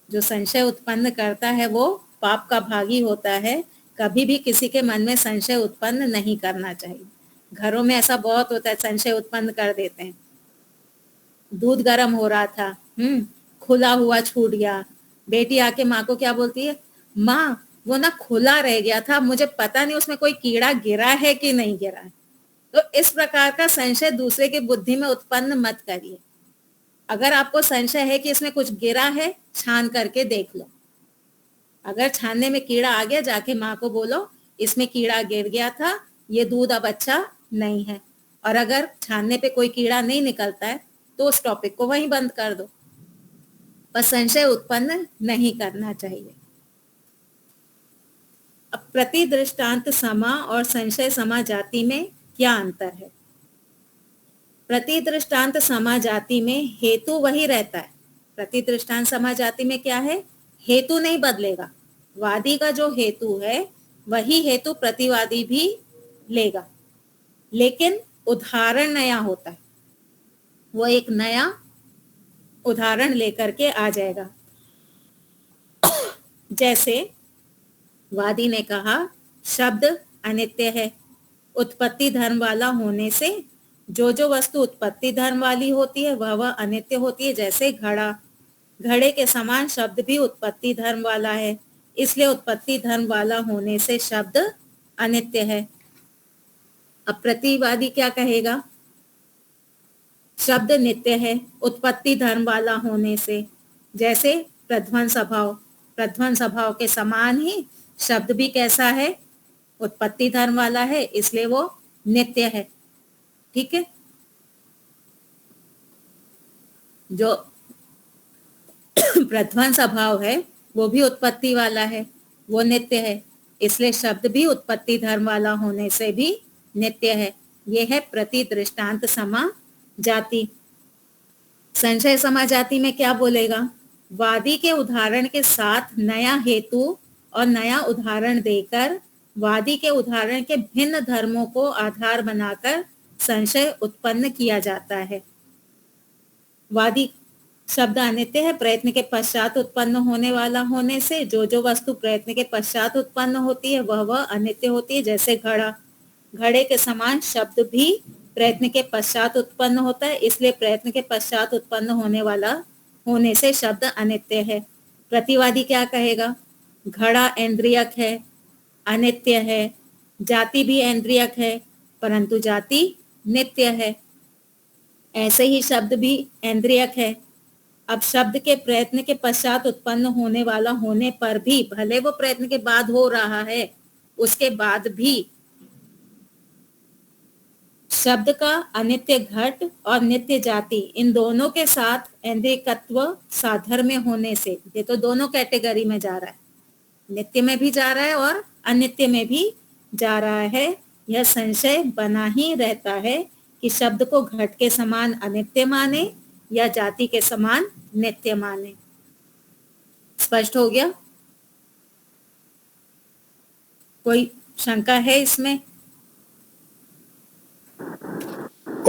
जो संशय उत्पन्न करता है वो पाप का भागी होता है। कभी भी किसी के मन में संशय उत्पन्न नहीं करना चाहिए। घरों में ऐसा बहुत होता है, संशय उत्पन्न कर देते हैं। दूध गर्म हो रहा था, खुला हुआ छूट गया। बेटी आके माँ को क्या बोलती है, माँ वो ना खुला रह गया था, मुझे पता नहीं उसमें कोई कीड़ा गिरा है कि नहीं गिरा है। तो इस प्रकार का संशय दूसरे की बुद्धि में उत्पन्न मत करिए। अगर आपको संशय है कि इसमें कुछ गिरा है, छान करके देख लो। अगर छानने में कीड़ा आ गया, जाके माँ को बोलो इसमें कीड़ा गिर गया था, ये दूध अब अच्छा नहीं है। और अगर छानने पे कोई कीड़ा नहीं निकलता है तो उस टॉपिक को वहीं बंद कर दो। पर संशय उत्पन्न नहीं करना चाहिए। अब प्रति दृष्टांत समा और संशय समा जाति में क्या अंतर है? प्रति दृष्टांत समा जाति में हेतु वही रहता है। प्रति दृष्टांत समा जाति में क्या है? हेतु नहीं बदलेगा। वादी का जो हेतु है वही हेतु प्रतिवादी भी लेगा, लेकिन उदाहरण नया होता है। वो एक नया उदाहरण लेकर के आ जाएगा। जैसे वादी ने कहा शब्द अनित्य है। उत्पत्ति धर्म वाला होने से जो जो वस्तु उत्पत्ति धर्म वाली होती है वह अनित्य होती है। जैसे घड़ा, घड़े के समान शब्द भी उत्पत्ति धर्म वाला है, इसलिए उत्पत्ति धर्म वाला होने से शब्द अनित्य है। अब प्रतिवादी क्या कहेगा? शब्द नित्य है उत्पत्ति धर्म वाला होने से। जैसे प्रध्वंस अभाव, प्रध्वंस अभाव के समान ही शब्द भी कैसा है? उत्पत्ति धर्म वाला है, इसलिए वो नित्य है। ठीक है। जो प्रध्वंस अभाव है वो भी उत्पत्ति वाला है, वो नित्य है, इसलिए शब्द भी उत्पत्ति धर्म वाला होने से भी नित्य है। ये है प्रति दृष्टांत समाजाति। संशय समाजाति में क्या बोलेगा? वादी के उदाहरण के साथ नया हेतु और नया उदाहरण देकर वादी के उदाहरण के भिन्न धर्मों को आधार बनाकर संशय उत्पन्न किया जाता है। वादी शब्द अनित्य है, प्रयत्न के पश्चात उत्पन्न होने वाला होने से जो वस्तु प्रयत्न के पश्चात उत्पन्न होती है वह अनित्य होती है। जैसे घड़ा, घड़े के समान शब्द भी प्रयत्न के पश्चात उत्पन्न होता है, इसलिए प्रयत्न के पश्चात उत्पन्न होने वाला होने से शब्द अनित्य है। प्रतिवादी क्या कहेगा? घड़ा इंद्रियक है, अनित्य है। जाति भी इंद्रियक है, परंतु जाति नित्य है। ऐसे ही शब्द भी इंद्रियक है। अब शब्द के प्रयत्न के पश्चात उत्पन्न होने वाला होने पर भी, भले वो प्रयत्न के बाद हो रहा है, उसके बाद भी शब्द का अनित्य घट और नित्य जाति, इन दोनों के साथ इंद्रियकत्व साधर्म्य होने से, ये तो दोनों कैटेगरी में जा रहा है, नित्य में भी जा रहा है और अनित्य में भी जा रहा है। यह संशय बना ही रहता है कि शब्द को घट के समान अनित्य माने या जाति के समान नित्य माने। स्पष्ट हो गया? कोई शंका है इसमें?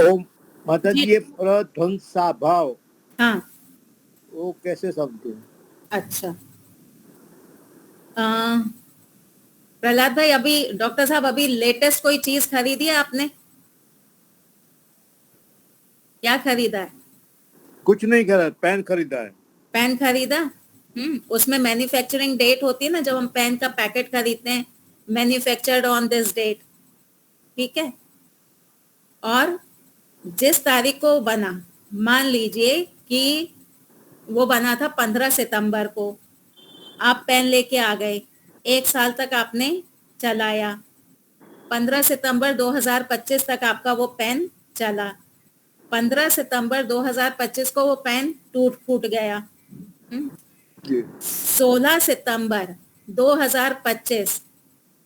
ओम माता जी, ये प्रध्वंसा भाव, हाँ, वो कैसे समझते हैं? अच्छा। प्रहलाद भाई, अभी डॉक्टर साहब अभी लेटेस्ट कोई चीज खरीदी है आपने? क्या खरीदा है? कुछ नहीं खरीदा, पेन खरीदा है। पेन खरीदा? उसमें मैन्युफैक्चरिंग डेट होती है ना, जब हम पेन का पैकेट खरीदते हैं, मैन्युफैक्चर्ड ऑन दिस डेट, ठीक है। और जिस तारीख को बना, मान लीजिए कि वो बना था 15 सितंबर को, आप पेन लेके आ गए, 1 साल तक आपने चलाया, 15 सितंबर 2025 तक आपका वो पेन चला। 15 सितंबर 2025 को वो पेन टूट फूट गया। 16 सितंबर 2025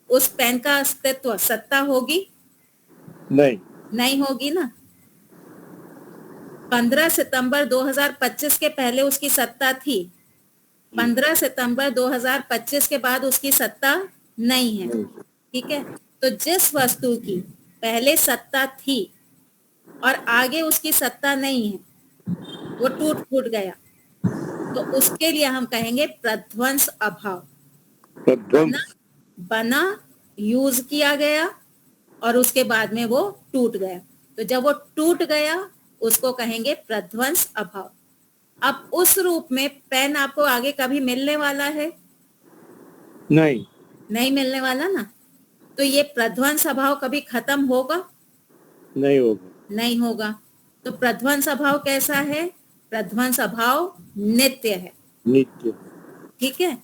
उस पेन का अस्तित्व, सत्ता होगी? नहीं होगी ना। 15 सितंबर 2025 के पहले उसकी सत्ता थी, 15 सितंबर 2025 के बाद उसकी सत्ता नहीं है, ठीक है। तो जिस वस्तु की पहले सत्ता थी और आगे उसकी सत्ता नहीं है, वो टूट फूट गया, तो उसके लिए हम कहेंगे प्रध्वंस अभाव। बना, यूज किया गया और उसके बाद में वो टूट गया, तो जब वो टूट गया उसको कहेंगे प्रध्वंस अभाव। अब उस रूप में पेन आपको आगे कभी मिलने वाला है? नहीं मिलने वाला ना। तो ये प्रध्वंस अभाव कभी खत्म होगा? नहीं होगा। तो प्रध्वंस अभाव कैसा है? प्रध्वंस अभाव नित्य है, ठीक है।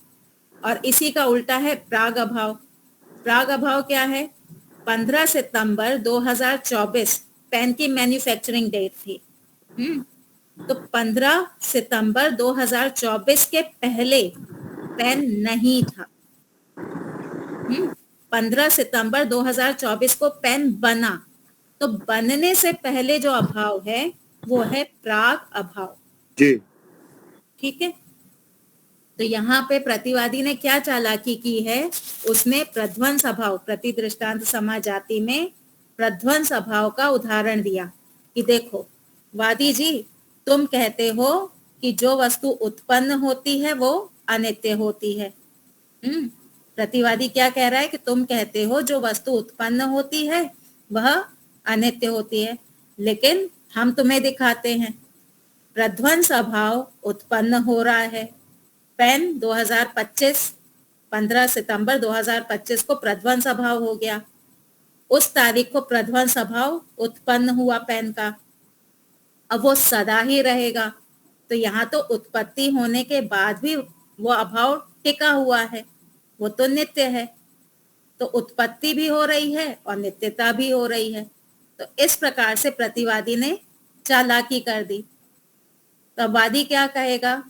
और इसी का उल्टा है प्राग अभाव। प्राग अभाव क्या है? 15 सितंबर 2024 पेन की मैन्युफैक्चरिंग डेट थी। तो 15 सितंबर 2024 के पहले पेन नहीं था। 15 सितंबर 2024 को पेन बना, तो बनने से पहले जो अभाव है वो है प्राग अभाव, ठीक है। तो यहाँ पे प्रतिवादी ने क्या चालाकी की है? उसने प्रध्वंस अभाव, प्रति दृष्टांत समाजाति में प्रध्वंस अभाव का उदाहरण दिया कि देखो वादी जी, तुम कहते हो कि जो वस्तु उत्पन्न होती है वो अनित्य होती है। प्रतिवादी क्या कह रहा है कि तुम कहते हो जो वस्तु उत्पन्न होती है वह अनित्य होती है, लेकिन हम तुम्हें दिखाते हैं प्रध्वंस अभाव उत्पन्न हो रहा है। पेन 2025 15 सितंबर 2025 को प्रध्वंस अभाव हो गया, उस तारीख को प्रध्वंस अभाव उत्पन्न हुआ पेन का। अब वो सदा ही रहेगा, तो यहाँ तो उत्पत्ति होने के बाद भी वो अभाव टिका हुआ है, वो तो नित्य है। तो उत्पत्ति भी हो रही है और नित्यता भी हो रही है। तो इस प्रकार से प्रतिवादी ने चालाकी कर दी। तो वादी क्या कहेगा?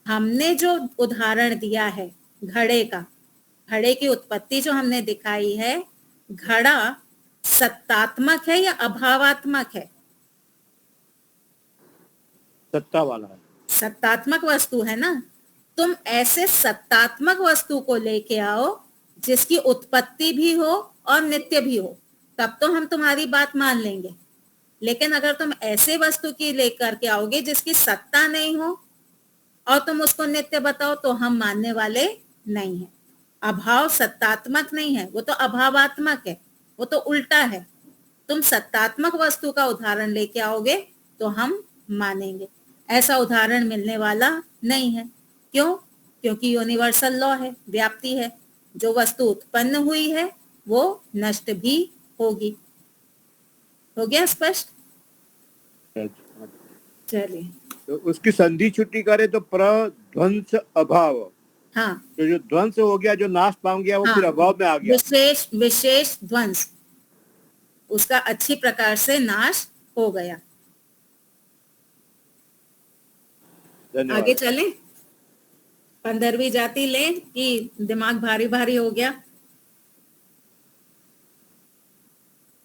हमने जो उदाहरण दिया है घड़े का, घड़े की उत्पत्ति जो हमने दिखाई है, घड़ा सत्तात्मक है या अभावात्मक है? सत्ता वाला है। सत्तात्मक वस्तु है ना। तुम ऐसे सत्तात्मक वस्तु को लेके आओ जिसकी उत्पत्ति भी हो और नित्य भी हो, तब तो हम तुम्हारी बात मान लेंगे। लेकिन अगर तुम ऐसे वस्तु की लेकर के आओगे जिसकी सत्ता नहीं हो और तुम उसको नित्य बताओ, तो हम मानने वाले नहीं है। अभाव सत्तात्मक नहीं है, वो तो अभावात्मक है, वो तो उल्टा है। तुम सत्तात्मक वस्तु का उदाहरण लेके आओगे तो हम मानेंगे। ऐसा उदाहरण मिलने वाला नहीं है। क्यों? क्योंकि यूनिवर्सल लॉ है, व्याप्ति है। जो वस्तु उत्पन्न हुई है वो नष्ट भी होगी। हो गया स्पष्ट? चलिए, तो उसकी संधि छुट्टी करे तो प्रध्वंस अभाव। हाँ, तो जो ध्वंस हो गया, जो नाश पाम गया, वो हाँ, फिर अभाव में आ गया। विशेष ध्वंस, उसका अच्छी प्रकार से नाश हो गया। धन्यवाद। आगे चलें? 15वीं जाति लें कि दिमाग भारी भारी हो गया?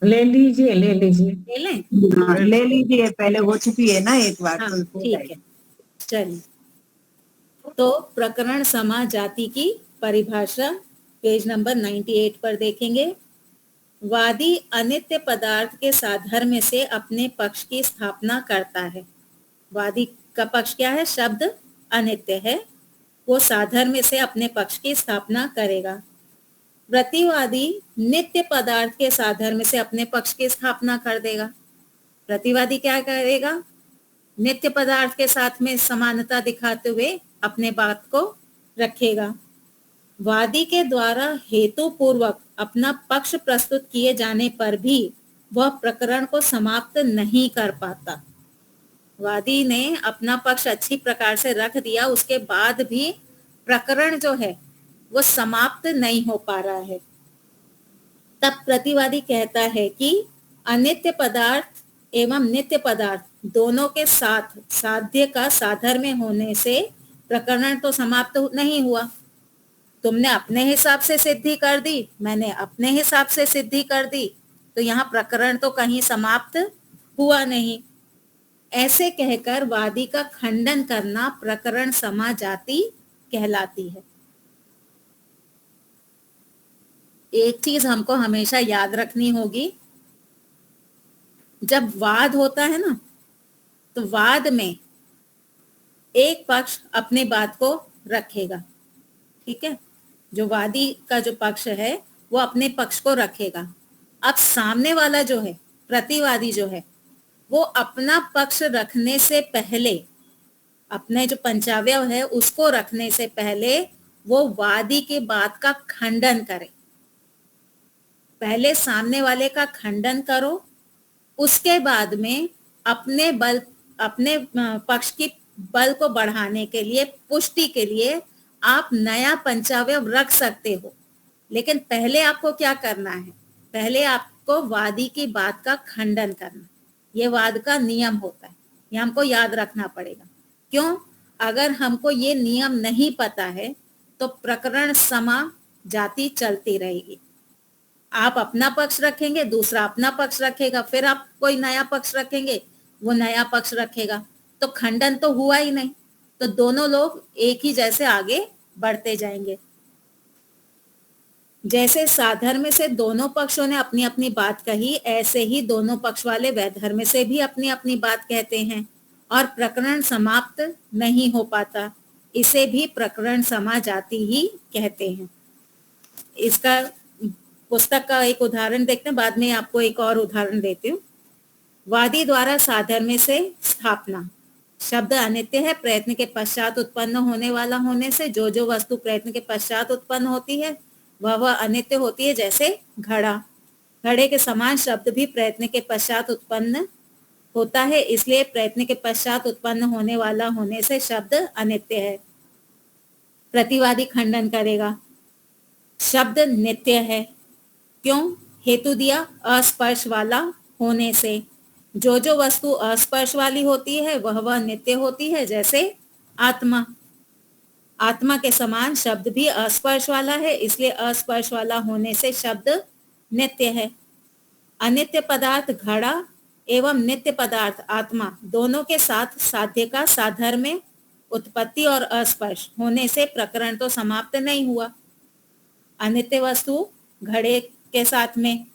ले लीजिए, ले लीजिए। ले लें? हाँ, ले लीजिए, पहले हो चुकी है ना एक बार। हाँ, तो ठीक है। चलिए, तो प्रकरण समा जाति की परिभाषा पेज नंबर 98 पर देखेंगे। वादी अनित्य पदार्थ के साधर्म्य से अपने पक्ष की स्थापना करता है। वादी का पक्ष क्या है? शब्द अनित्य है, वो साधर्म्य से अपने पक्ष की स्थापना करेगा। प्रतिवादी नित्य पदार्थ के साधर्म्य से अपने पक्ष की स्थापना कर देगा। प्रतिवादी क्या करेगा? नित्य पदार्थ के साथ में समानता दिखाते हुए अपने बात को रखेगा। वादी के द्वारा हेतु पूर्वक अपना पक्ष प्रस्तुत किए जाने पर भी वह प्रकरण को समाप्त नहीं कर पाता। वादी ने अपना पक्ष अच्छी प्रकार से रख दिया, उसके बाद भी प्रकरण जो है वो समाप्त नहीं हो पा रहा है। तब प्रतिवादी कहता है कि अनित्य पदार्थ एवं नित्य पदार्थ दोनों के साथ साध्य का साधर्म्य होने से प्रकरण तो समाप्त नहीं हुआ। तुमने अपने हिसाब से सिद्धि कर दी, मैंने अपने हिसाब से सिद्धि कर दी, तो यहाँ प्रकरण तो कहीं समाप्त हुआ नहीं। ऐसे कहकर वादी का खंडन करना प्रकरण समा जाति कहलाती है। एक चीज हमको हमेशा याद रखनी होगी, जब वाद होता है ना, तो वाद में एक पक्ष अपनी बात को रखेगा, ठीक है। जो वादी का जो पक्ष है वो अपने पक्ष को रखेगा। अब सामने वाला जो है, प्रतिवादी जो है, वो अपना पक्ष रखने से पहले, अपने जो पंचावयव है उसको रखने से पहले वो वादी के बात का खंडन करे। पहले सामने वाले का खंडन करो, उसके बाद में अपने पक्ष की बल को बढ़ाने के लिए, पुष्टि के लिए आप नया पंचावयव रख सकते हो। लेकिन पहले आपको क्या करना है? पहले आपको वादी की बात का खंडन करना। ये वाद का नियम होता है, ये हमको याद रखना पड़ेगा। क्यों? अगर हमको ये नियम नहीं पता है तो प्रकरण समा जाति चलती रहेगी। आप अपना पक्ष रखेंगे, दूसरा अपना पक्ष रखेगा, फिर आप कोई नया पक्ष रखेंगे, वो नया पक्ष रखेगा, तो खंडन तो हुआ ही नहीं। तो दोनों लोग एक ही जैसे आगे बढ़ते जाएंगे। जैसे साधर्म्य से दोनों पक्षों ने अपनी अपनी बात कही, ऐसे ही दोनों पक्ष वाले वैधर्म्य से भी अपनी अपनी बात कहते हैं और प्रकरण समाप्त नहीं हो पाता। इसे भी प्रकरण समा जाति ही कहते हैं। इसका पुस्तक का एक उदाहरण देखते हैं, बाद में आपको एक और उदाहरण देती हूँ। वादी द्वारा साधर्म्य से स्थापना। शब्द अनित्य है, प्रयत्न के पश्चात उत्पन्न होने वाला होने से जो वस्तु प्रयत्न के पश्चात उत्पन्न होती है वह अनित्य होती है। जैसे घड़ा, घड़े के समान शब्द भी प्रयत्न के पश्चात उत्पन्न होता है, इसलिए प्रयत्न के पश्चात उत्पन्न होने वाला होने से शब्द अनित्य है। प्रतिवादी खंडन करेगा, शब्द नित्य है। क्यों? हेतु दिया, अस्पर्श वाला होने से। जो वस्तु अस्पर्श वाली होती है वह नित्य होती है। जैसे आत्मा, आत्मा के समान शब्द भी अस्पर्श वाला है, इसलिए अस्पर्श वाला होने से शब्द नित्य है। अनित्य पदार्थ घड़ा एवं नित्य पदार्थ आत्मा दोनों के साथ साध्य का साधर्म्य उत्पत्ति और अस्पर्श होने से प्रकरण तो समाप्त नहीं हुआ। अनित्य वस्तु घड़े के साथ में,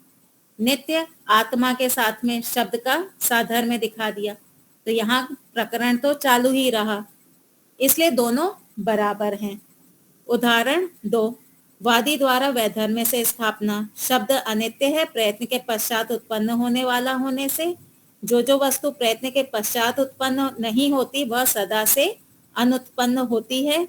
नित्य आत्मा के साथ में शब्द का साधर्म्य दिखा दिया, तो यहाँ प्रकरण तो चालू ही रहा, इसलिए दोनों बराबर हैं। उदाहरण 2, वादी द्वारा वैधर्म्य से स्थापना। शब्द अनित्य है, प्रयत्न के पश्चात उत्पन्न होने वाला होने से जो वस्तु प्रयत्न के पश्चात उत्पन्न नहीं होती वह सदा से अनुत्पन्न होती है,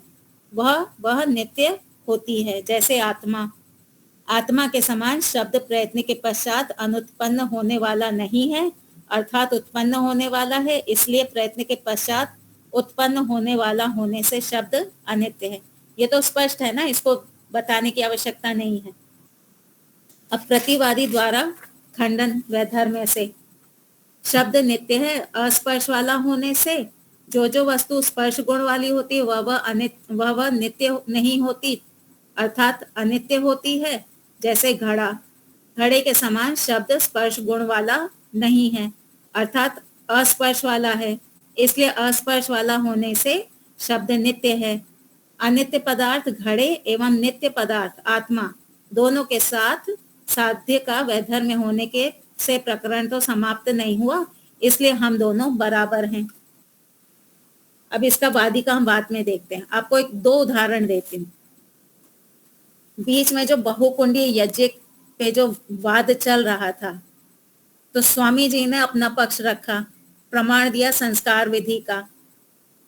वह नित्य होती है। जैसे आत्मा के समान शब्द प्रयत्न के पश्चात अनुत्पन्न होने वाला नहीं है, अर्थात उत्पन्न होने वाला है, इसलिए प्रयत्न के पश्चात उत्पन्न होने वाला होने से शब्द अनित्य है। ये तो स्पष्ट है ना, इसको बताने की आवश्यकता नहीं है। अब प्रतिवादी द्वारा खंडन वैधर्म्य से। शब्द नित्य है, अस्पर्श वाला होने से जो वस्तु स्पर्श गुण वाली होती है वह नित्य नहीं होती, अर्थात अनित्य होती है। जैसे घड़े के समान शब्द स्पर्श गुण वाला नहीं है, अर्थात अस्पर्श वाला है, इसलिए अस्पर्श वाला होने से शब्द नित्य है। अनित्य पदार्थ घड़े एवं नित्य पदार्थ आत्मा दोनों के साथ साध्य का वैधर्म्य होने के से प्रकरण तो समाप्त नहीं हुआ, इसलिए हम दोनों बराबर हैं। अब इसका वादी का हम बाद में देखते हैं। आपको 2 उदाहरण देती हूँ। बीच में जो बहुकुंडीय यज्ञ पे जो वाद चल रहा था, तो स्वामी जी ने अपना पक्ष रखा, प्रमाण दिया संस्कार विधि का,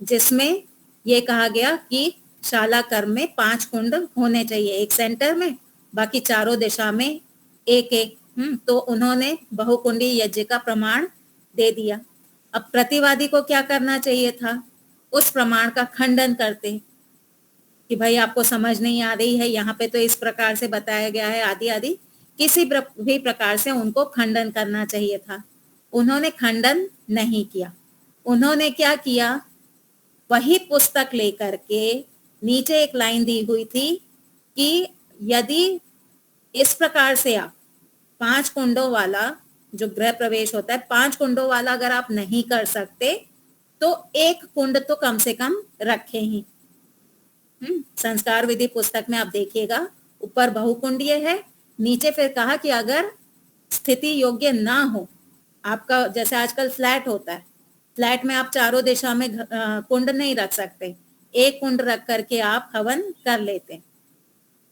जिसमें ये कहा गया कि शाला कर्म में 5 कुंड होने चाहिए, एक सेंटर में, बाकी चारों दिशा में एक एक। तो उन्होंने बहुकुंडी यज्ञ का प्रमाण दे दिया। अब प्रतिवादी को क्या करना चाहिए था? उस प्रमाण का खंडन करते कि भाई आपको समझ नहीं आ रही है, यहाँ पे तो इस प्रकार से बताया गया है, आदि आदि, किसी भी प्रकार से उनको खंडन करना चाहिए था। उन्होंने खंडन नहीं किया। उन्होंने क्या किया? वही पुस्तक लेकर के नीचे एक लाइन दी हुई थी कि यदि इस प्रकार से आप 5 कुंडों वाला जो गृह प्रवेश होता है, 5 कुंडों वाला अगर आप नहीं कर सकते तो 1 कुंड तो कम से कम रखें ही। संस्कार विधि पुस्तक में आप देखिएगा, ऊपर बहुकुंडीय है, नीचे फिर कहा कि अगर स्थिति योग्य ना हो आपका, जैसे आजकल फ्लैट होता है, फ्लैट में आप चारों दिशा में कुंड नहीं रख सकते, 1 कुंड रख करके आप हवन कर लेते।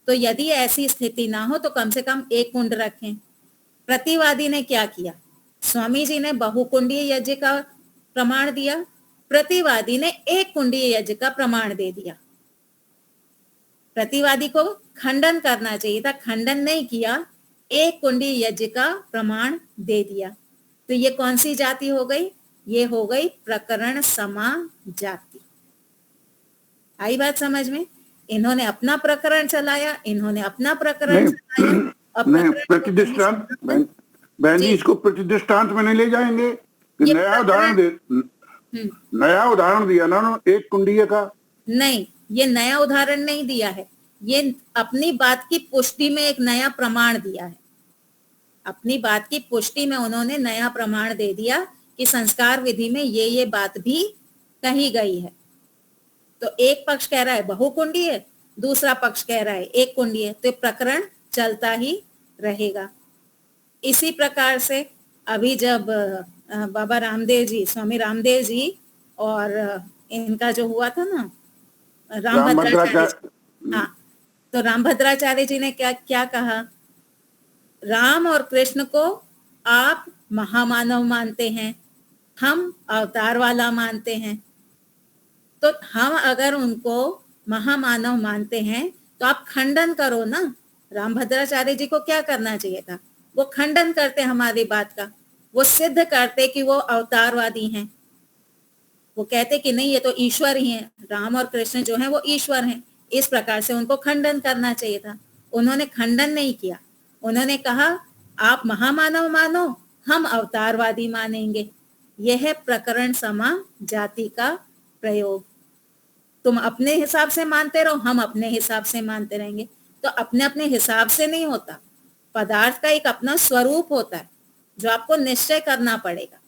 तो यदि ऐसी स्थिति ना हो तो कम से कम 1 कुंड रखें। प्रतिवादी ने क्या किया? स्वामी जी ने बहुकुंडीय यज्ञ का प्रमाण दिया, प्रतिवादी ने 1 कुंडीय यज्ञ का प्रमाण दे दिया। प्रतिवादी को खंडन करना चाहिए था, खंडन नहीं किया, 1 कुंडीय यज्ञ का प्रमाण दे दिया। तो ये कौन सी जाति हो गई? ये हो गई प्रकरण समा जाति। आई बात समझ में? इन्होंने अपना प्रकरण चलाया, इन्होंने अपना प्रकरण चलाया। प्रतिदृष्टांत बहन जी, इसको प्रतिदृष्टांत में नहीं ले जाएंगे कि नया उदाहरण दिया ना 1 कुंडीय का? नहीं, ये नया उदाहरण नहीं दिया है, ये अपनी बात की पुष्टि में एक नया प्रमाण दिया है। अपनी बात की पुष्टि में उन्होंने नया प्रमाण दे दिया कि संस्कार विधि में ये बात भी कही गई है। तो एक पक्ष कह रहा है बहुकुंडीय, दूसरा पक्ष कह रहा है 1 कुंडीय, तो प्रकरण चलता ही रहेगा। इसी प्रकार से अभी जब बाबा रामदेव जी, स्वामी रामदेव जी और इनका जो हुआ था ना रामभद्राचार्य, हाँ, तो रामभद्राचार्य जी ने क्या कहा? राम और कृष्ण को आप महामानव मानते हैं, हम अवतार वाला मानते हैं। तो हम अगर उनको महामानव मानते हैं तो आप खंडन करो ना। रामभद्राचार्य जी को क्या करना चाहिए था? वो खंडन करते हमारी बात का, वो सिद्ध करते कि वो अवतारवादी हैं। वो कहते कि नहीं, ये तो ईश्वर ही हैं, राम और कृष्ण जो हैं वो ईश्वर हैं। इस प्रकार से उनको खंडन करना चाहिए था। उन्होंने खंडन नहीं किया, उन्होंने कहा आप महामानव मानो, हम अवतारवादी मानेंगे। यह है प्रकरण समा जाति का प्रयोग। तुम अपने हिसाब से मानते रहो, हम अपने हिसाब से मानते रहेंगे। तो अपने अपने हिसाब से नहीं होता, पदार्थ का एक अपना स्वरूप होता है। जो आपको निश्चय करना पड़ेगा।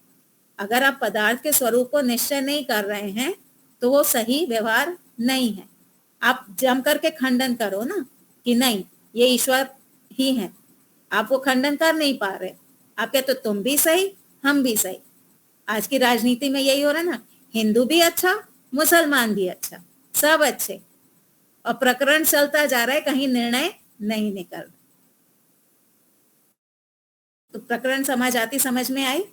अगर आप पदार्थ के स्वरूप को निश्चय नहीं कर रहे हैं तो वो सही व्यवहार नहीं है। आप जम करके खंडन करो ना कि नहीं ये ईश्वर ही है, आप वो खंडन कर नहीं पा रहे। आप कहते तो तुम भी सही हम भी सही। आज की राजनीति में यही हो रहा है ना, हिंदू भी अच्छा मुसलमान भी अच्छा, सब अच्छे, और प्रकरण चलता जा रहा है, कहीं निर्णय नहीं निकल रहा। तो प्रकरण समझ आती, समझ में आई?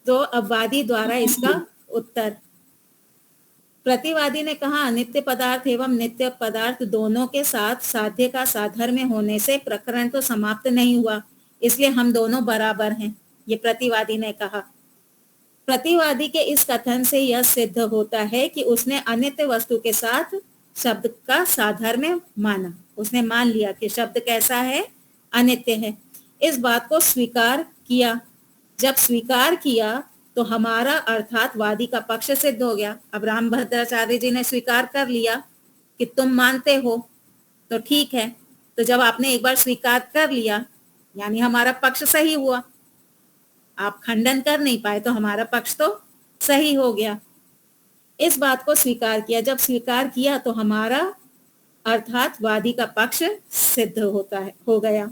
तो अब वादी द्वारा इसका उत्तर। प्रतिवादी ने कहा अनित्य पदार्थ एवं नित्य पदार्थ दोनों के साथ साध्य का साधर्म्य होने से प्रकरण तो समाप्त नहीं हुआ, इसलिए हम दोनों बराबर हैं, ये प्रतिवादी ने कहा। प्रतिवादी के इस कथन से यह सिद्ध होता है कि उसने अनित्य वस्तु के साथ शब्द का साधर्म्य माना। उसने मान लिया कि शब्द कैसा है, अनित्य है। इस बात को स्वीकार किया। जब स्वीकार किया तो हमारा अर्थात वादी का पक्ष सिद्ध हो गया। अब रामभद्राचार्य जी ने स्वीकार कर लिया कि तुम मानते हो तो ठीक है। तो जब आपने एक बार स्वीकार कर लिया यानी हमारा पक्ष सही हुआ, आप खंडन कर नहीं पाए तो हमारा पक्ष तो सही हो गया। इस बात को स्वीकार किया। जब स्वीकार किया तो हमारा अर्थात वादी का पक्ष सिद्ध होता है, हो गया।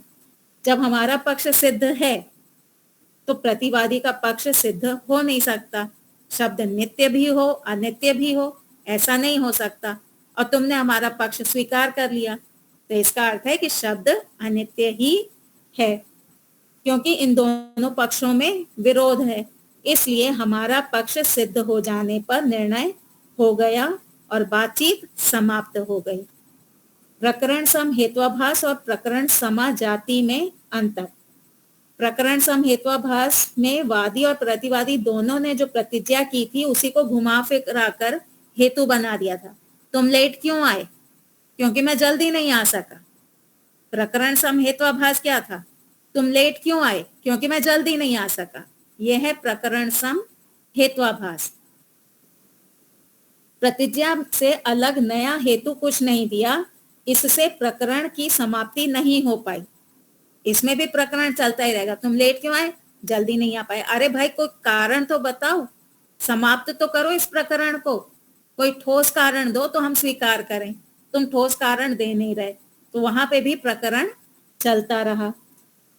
जब हमारा पक्ष सिद्ध है तो प्रतिवादी का पक्ष सिद्ध हो नहीं सकता। शब्द नित्य भी हो अनित्य भी हो, ऐसा नहीं हो सकता। और तुमने हमारा पक्ष स्वीकार कर लिया तो इसका अर्थ है कि शब्द अनित्य ही है, क्योंकि इन दोनों पक्षों में विरोध है। इसलिए हमारा पक्ष सिद्ध हो जाने पर निर्णय हो गया और बातचीत समाप्त हो गई। प्रकरण सम हेत्वाभास और प्रकरण समा जाति में अंतर। प्रकरण सम हेत्वाभास में वादी और प्रतिवादी दोनों ने जो प्रतिज्ञा की थी उसी को घुमा फिरा कर हेतु बना दिया था। तुम लेट क्यों आए? क्योंकि मैं जल्दी नहीं आ सका। प्रकरण सम हेत्वाभास क्या था? तुम लेट क्यों आए? क्योंकि मैं जल्दी नहीं आ सका। यह है प्रकरण सम हेत्वाभास। प्रतिज्ञा से अलग नया हेतु कुछ नहीं दिया, इससे प्रकरण की समाप्ति नहीं हो पाई। इसमें भी प्रकरण चलता ही रहेगा। तुम लेट क्यों आए? जल्दी नहीं आ पाए। अरे भाई कोई कारण तो बताओ, समाप्त तो करो इस प्रकरण को, कोई ठोस कारण दो तो हम स्वीकार करें। तुम ठोस कारण दे नहीं रहे तो वहां पे भी प्रकरण चलता रहा।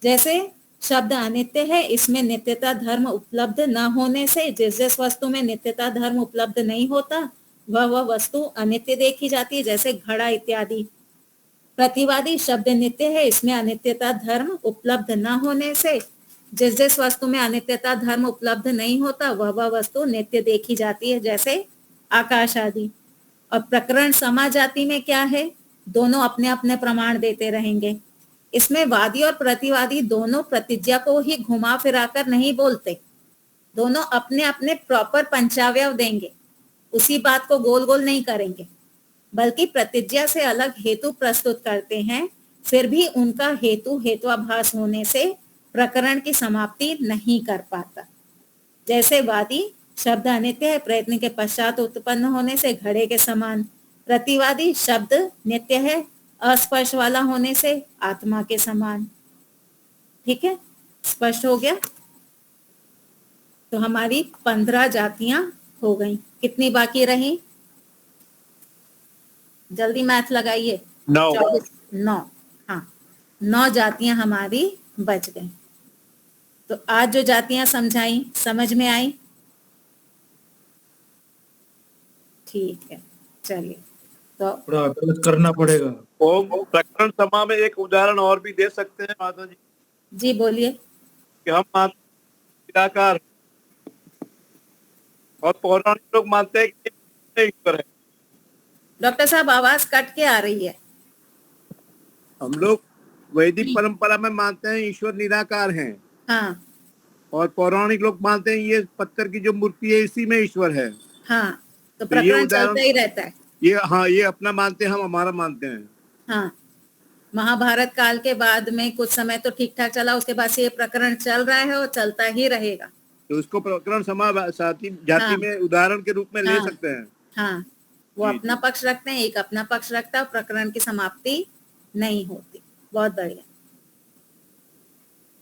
जैसे शब्द अनित्य है, इसमें नित्यता धर्म उपलब्ध न होने से जिस वस्तु में नित्यता धर्म उपलब्ध नहीं होता वह वस्तु अनित्य देखी जाती है, जैसे घड़ा इत्यादि। प्रतिवादी शब्द नित्य है, इसमें अनित्यता धर्म उपलब्ध न होने से जिस वस्तु में अनित्यता धर्म उपलब्ध नहीं होता वह वस्तु नित्य देखी जाती है, जैसे आकाश आदि। और प्रकरण समा जाति में क्या है? दोनों अपने अपने प्रमाण देते रहेंगे। इसमें वादी और प्रतिवादी दोनों प्रतिज्ञा को ही घुमा फिराकर नहीं बोलते, दोनों अपने अपने प्रॉपर पंचावयव देंगे, उसी बात को गोल गोल नहीं करेंगे, बल्कि प्रतिज्ञा से अलग हेतु प्रस्तुत करते हैं। फिर भी उनका हेतु हेत्वाभास होने से प्रकरण की समाप्ति नहीं कर पाता। जैसे वादी शब्द अनित्य है, प्रयत्न के पश्चात उत्पन्न होने से घड़े के समान। प्रतिवादी शब्द नित्य है, अस्पर्श वाला होने से आत्मा के समान। ठीक है, स्पष्ट हो गया? तो हमारी 15 जातियां हो गई। कितनी बाकी रही? जल्दी मैथ लगाइए। 9। हाँ, 9 जातियां हमारी बच गई। तो आज जो जातियां समझाई समझ में आई? ठीक है, चलिए। तो थोड़ा गलत करना पड़ेगा। ओम प्रकरण समा में एक उदाहरण और भी दे सकते हैं माता जी? जी बोलिए। कि हम निराकार और पौराणिक लोग मानते हैं कि ईश्वर है। डॉक्टर साहब आवाज कट के आ रही है। हम लोग वैदिक परंपरा में मानते हैं ईश्वर निराकार हैं। हाँ और पौराणिक लोग मानते हैं ये पत्थर की जो मूर्ति है इसी में ईश्वर है। हाँ, तो तो ये प्रकरण उदाहरण चलता ही रहता है। ये अपना मानते हैं, हम हमारा मानते हैं। हाँ, महाभारत काल के बाद में कुछ समय तो ठीक ठाक चला, उसके बाद से ये प्रकरण चल रहा है और चलता ही रहेगा। तो उसको प्रकरण समा जाति में उदाहरण के रूप में ले सकते हैं। हाँ, वो अपना पक्ष रखते हैं, एक अपना पक्ष रखता है, प्रकरण की समाप्ति नहीं होती। बहुत बढ़िया,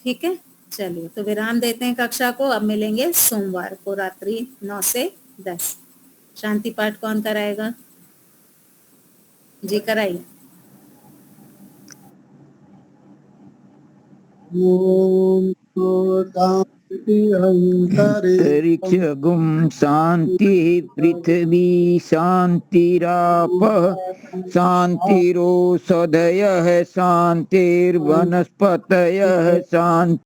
ठीक है। चलिए तो विराम देते हैं कक्षा को। अब मिलेंगे सोमवार को रात्रि 9 से 10। शांति पाठ कौन कराएगा? जी कराइए। ओम शांति अंतरिक्ष गुम शांति पृथ्वी शांतिराप शांतिरोषधयः शांतिर्वनस्पतयः शांति